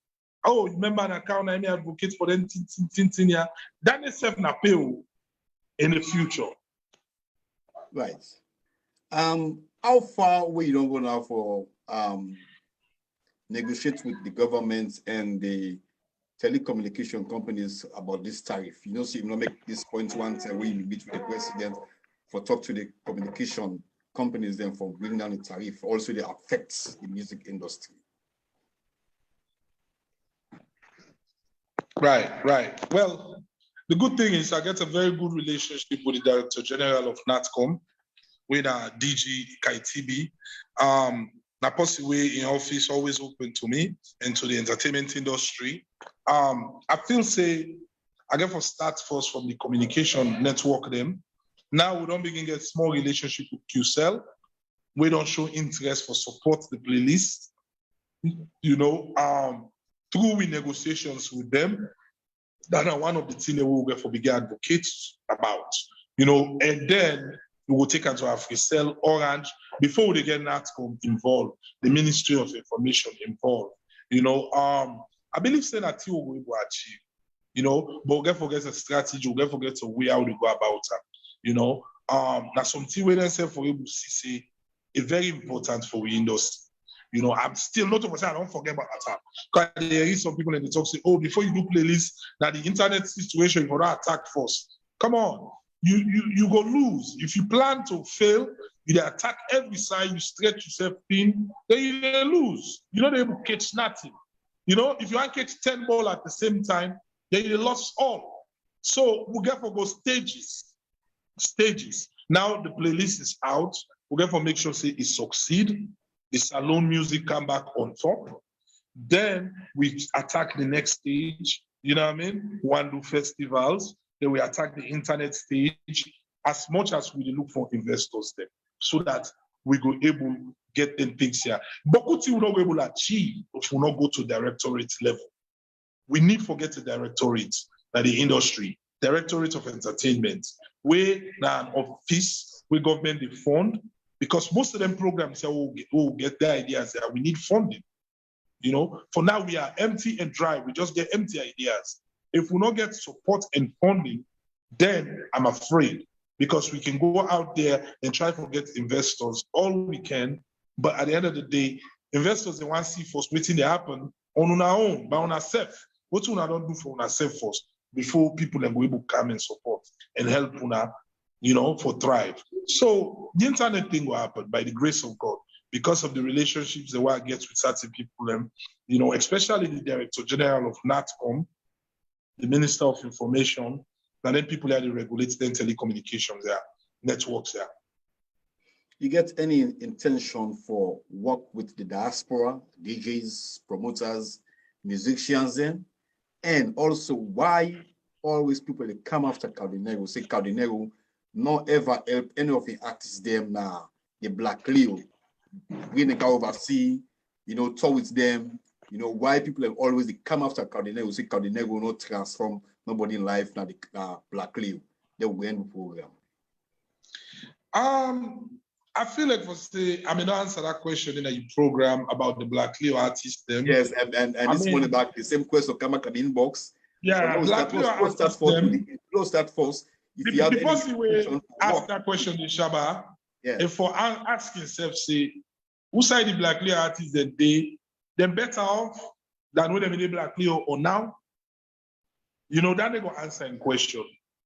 [SPEAKER 5] Oh, remember that Kao Naimi advocate for them tintinia. That is self na pay in the future.
[SPEAKER 2] Right. How far we don't go now for negotiate with the government and the telecommunication companies about this tariff. You know, so you know, make this point once a week, meet with the president for talk to the communication companies then for bringing down the tariff. Also, they affects the music industry.
[SPEAKER 5] Right. Well, the good thing is I get a very good relationship with the Director General of NATCOM, with DG Kaitibi. Naposiwe in office always open to me and to the entertainment industry. I feel say I get for start first from the communication network them. Now we don't begin get small relationship with QCell. We don't show interest for support the playlist. You know, through we negotiations with them, that are one of the things that we will get for bigger advocates about. You know, and then we will take into our FreeCell Orange before they get NATCOM involved, the Ministry of Information involved. You know, I believe say that we will achieve. You know, but we forget a strategy, we forget a way how to go about it. You know, that's something we then say for able to see it's very important for the industry. You know, I'm still not over saying I don't forget about that. Because there is some people in the talk say, oh, before you do playlist, now the internet situation for that attack first. Come on, you go lose. If you plan to fail, you attack every side, you stretch yourself thin, then you lose. You're not able to catch nothing. You know, if you can't catch 10 balls at the same time, then you lost all. So we get for go stages. Now the playlist is out. We get for make sure say it succeed. The salon music come back on top. Then we attack the next stage. You know what I mean? One do festivals. Then we attack the internet stage as much as we look for investors there, so that we go able to get them things here. But what we not able to achieve if we not go to directorate level. We need to forget the directorate, that the industry, directorate of entertainment, where now an office, where government they fund, because most of them programs here will get their ideas there. We need funding. You know, for now we are empty and dry. We just get empty ideas. If we not get support and funding, then I'm afraid, because we can go out there and try to get investors all we can, but at the end of the day, investors they want to see first waiting to happen on our own, by on ourselves. What we don't do for ourselves first before people are able to come and support and help una, you know, for thrive. So the internet thing will happen by the grace of God, because of the relationships the world gets with certain people, you know, especially the Director General of NATCOM, the Minister of Information, and then people that regulate the telecommunications there, networks there.
[SPEAKER 2] You get any intention for work with the diaspora, DJs, promoters, musicians then? And also why always people that come after Kao Denero say Kao Denero not ever help any of the artists them now, the Black Leo, we go overseas, you know, tour with them, you know, why people have always they come after Kao Denero say Kao Denero will not transform nobody in life now the Black Leo. They will end the program.
[SPEAKER 5] I feel like for say, I mean, I'll answer that question in a program about the Black Leo artists. Them.
[SPEAKER 2] Yes, and this morning back the same question come back at the inbox.
[SPEAKER 5] Yeah,
[SPEAKER 2] so
[SPEAKER 5] Black Leo artists.
[SPEAKER 2] Close that first. If you have
[SPEAKER 5] the
[SPEAKER 2] any
[SPEAKER 5] way ask that question in Shaba, if for asking self say, who side the Black Leo artists that they're better off than when they be Black Leo or now? You know, that they go answer in question.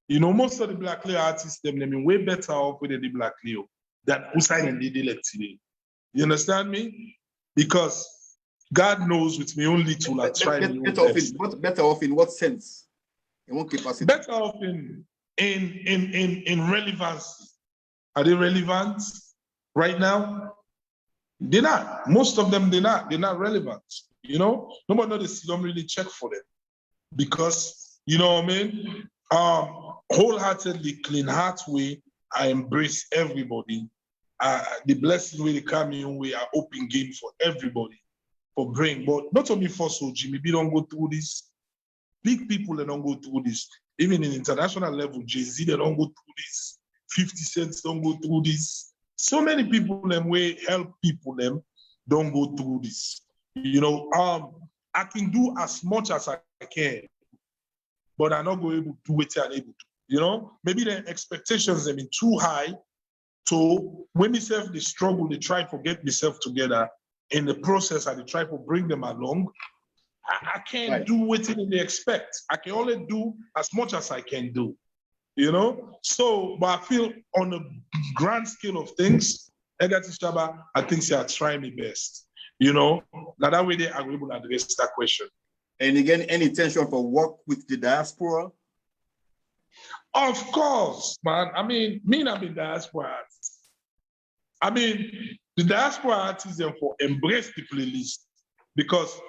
[SPEAKER 5] You know, most of the Black Leo artists, them they mean way better off with the Black Leo than who side and they like today. You understand me? Because God knows with me only to like try
[SPEAKER 2] better off in what sense? In what capacity?
[SPEAKER 5] Better off in relevancy. Are they relevant right now? They're not. Most of them, they're not relevant. You know, nobody knows they don't really check for them. Because, you know what I mean? Wholeheartedly, clean heart way, I embrace everybody. The blessing way they come in, we are open game for everybody, for brain. But not only for Soji, maybe don't go through this. Big people, they don't go through this. Even in international level, Jay-Z, they don't go through this. 50 Cent don't go through this. So many people, them way help people, them don't go through this. You know, I can do as much as I can, but I'm not going to do what I'm able to. You know, maybe the expectations have been too high. So when myself they struggle, they try to get myself together in the process, I try to bring them along. I can't do what they expect. I can only do as much as I can do, you know? So, but I feel on the grand scale of things, I think I try my best, you know? Now that way they are able to address that question.
[SPEAKER 2] And again, any intention for work with the diaspora?
[SPEAKER 5] Of course, man. I mean, me not be diaspora artist. I mean, the diaspora artists them for embrace the playlist because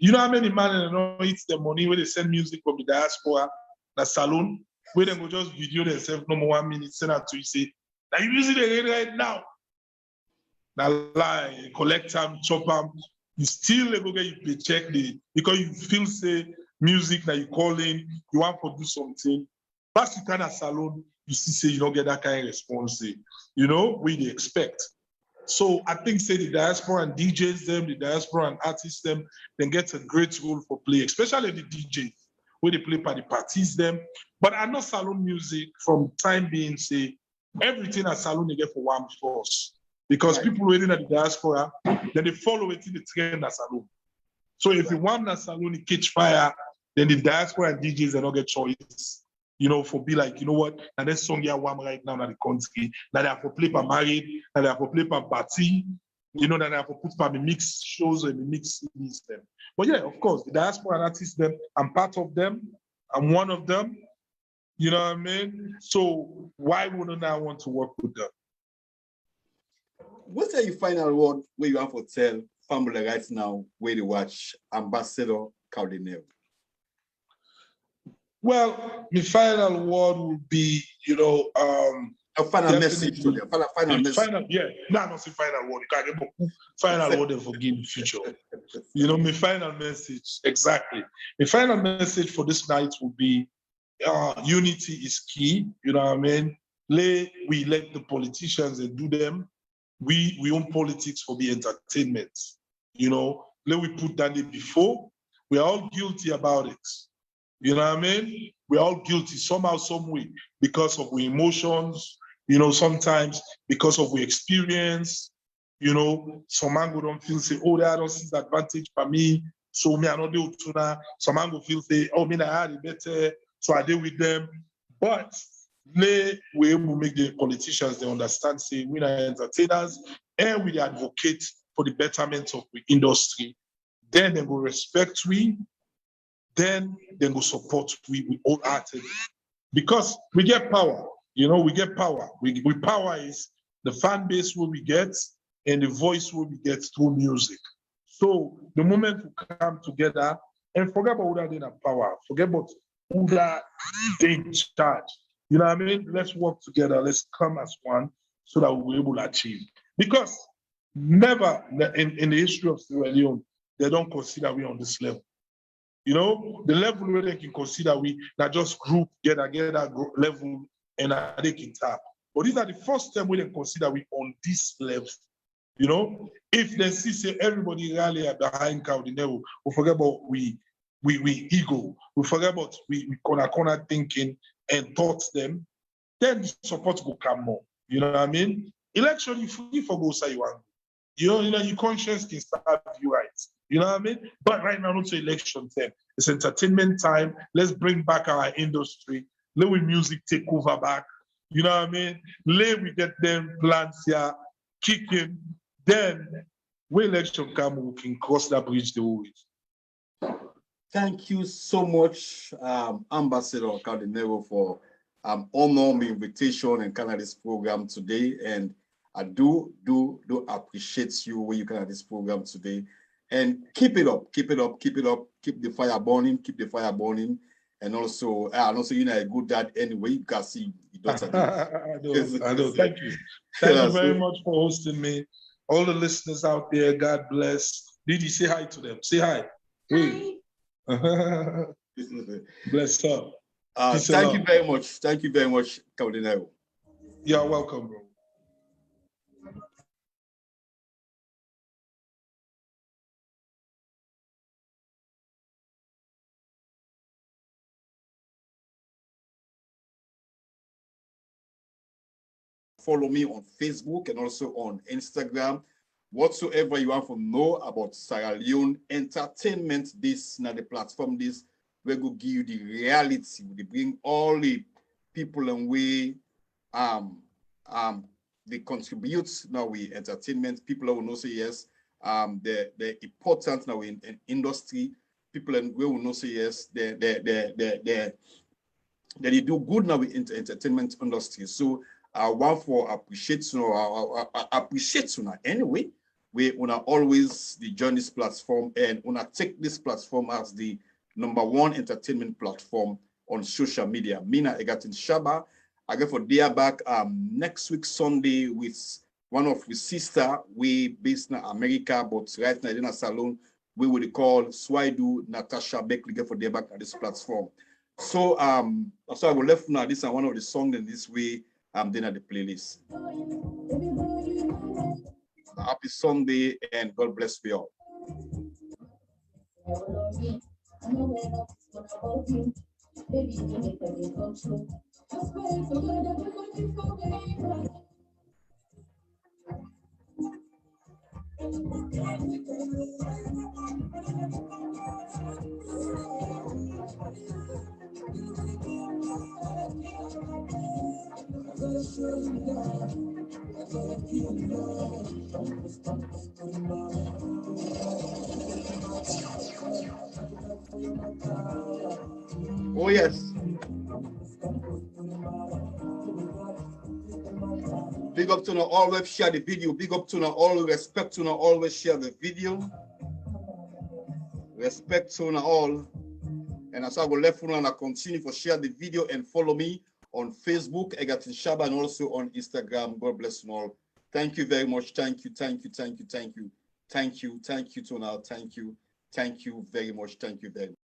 [SPEAKER 5] you know how many man don't eat the money when they send music from the diaspora, the salon, where they go just video themselves no more 1 minute, send out to you say, now you using it right now. Now lie, collect them, chop them, you still go get your paycheck because you feel say music that you call in, you want to do something. But you kind of salon, you see say you don't get that kind of response, you know, we they expect. So I think say the diaspora and DJs them, the diaspora and artists them, then get a great role for play, especially the DJs, where they play party parties them. But I know salon music from time being say everything at salon they get for one force. Because people waiting at the diaspora, then they follow it in the trend at salon. So if you want that salon it catch fire, then the diaspora and DJs they don't get choice. You know, for be like, you know what, and this song here warm right now in the country. Now they have to play for married, now they have to play for party, you know, that they have to put for the mix shows and the mix CDs them. But yeah, of course, the diaspora artists them, I'm part of them, I'm one of them, you know what I mean? So why wouldn't I want to work with them?
[SPEAKER 2] What's your final word where you have to tell family right now where they watch Ambassador Kao Denero?
[SPEAKER 5] Well, the final word would be, you know,
[SPEAKER 2] a final message to them. Final message.
[SPEAKER 5] Yeah, not say final word. You can't get final word and forgive the future. You know, my final message, exactly. My final message for this night would be unity is key. You know what I mean? We let the politicians and do them. We own politics for the entertainment. You know, let we put that in before. We're all guilty about it. You know what I mean? We're all guilty somehow, some way, because of our emotions, you know, sometimes because of our experience, you know, some man go don't feel say, oh, I don't see the advantage for me, so me I don't do tuna. Some man go feel say, oh, me I had it better, so I deal with them. But we will make the politicians they understand, say, we are entertainers and we advocate for the betterment of the industry. Then they will respect we. Then they will support we wholeheartedly. Because we get power, you know, we get power. We power is the fan base where we get and the voice where we get through music. So the moment we come together and forget about who that in power, forget about who that in charge. You know what I mean? Let's work together, let's come as one so that we'll be able to achieve. Because never in the history of Sierra Leone, they don't consider we on this level. You know, the level where they can consider we not just group get that level and they can tap. But these are the first time we they consider we on this level. You know, if they see say everybody rally behind Kao Denero, we forget about we ego, we forget about we corner thinking and thoughts them, then the support will come more. You know what I mean? Election, you forgo say you want. You know, your conscience can start you right. You know what I mean? But right now, not election time. It's entertainment time. Let's bring back our industry. Let we music take over back. You know what I mean? Let we get them plans here, kicking. Then when election come, we can cross that bridge the whole way.
[SPEAKER 2] Thank you so much, Ambassador Kao Denero, for honoring the invitation and kind of this program today. And I do appreciate you when you kind of this program today. And keep it up, keep the fire burning, And also, you know, a good dad anyway. You can see your daughter.
[SPEAKER 5] I know. Thank you. Thank you very much for hosting me. All the listeners out there, God bless. Didi, say hi to them. Say hi. Hey. Bless up.
[SPEAKER 2] Thank you very much. Thank you very much, Kao Denero.
[SPEAKER 5] You're welcome, bro.
[SPEAKER 2] Follow me on Facebook and also on Instagram. whatsoever you want to know about Sierra Leone entertainment, this now the platform this we go give you the reality. They bring all the people and we they contribute now with entertainment. People will know say yes, the important now in industry. People and we will know say yes, they do good now in entertainment industry. So I want for appreciate appreciate anyway. We wanna always join this platform and wanna take this platform as the #1 entertainment platform on social media. Mina Egatin Shaba. I get for dear back next week Sunday with one of his sister. We based in America, but right now in a salon we would call Swaidu Natasha Beckley get for dear back at this platform. So so I will left now this and one of the songs in this way then at the playlist. Happy Sunday and God bless you all. Oh yes. Big up to now, always share the video. Big up to now, all respect to now, always share the video. Respect to now all. And as I go left and I continue for share the video and follow me on Facebook, Egatin Shaba, and also on Instagram. God bless you all. Thank you very much. Thank you, thank you, thank you, thank you, thank you, thank you to now. Thank you very much. Thank you very much.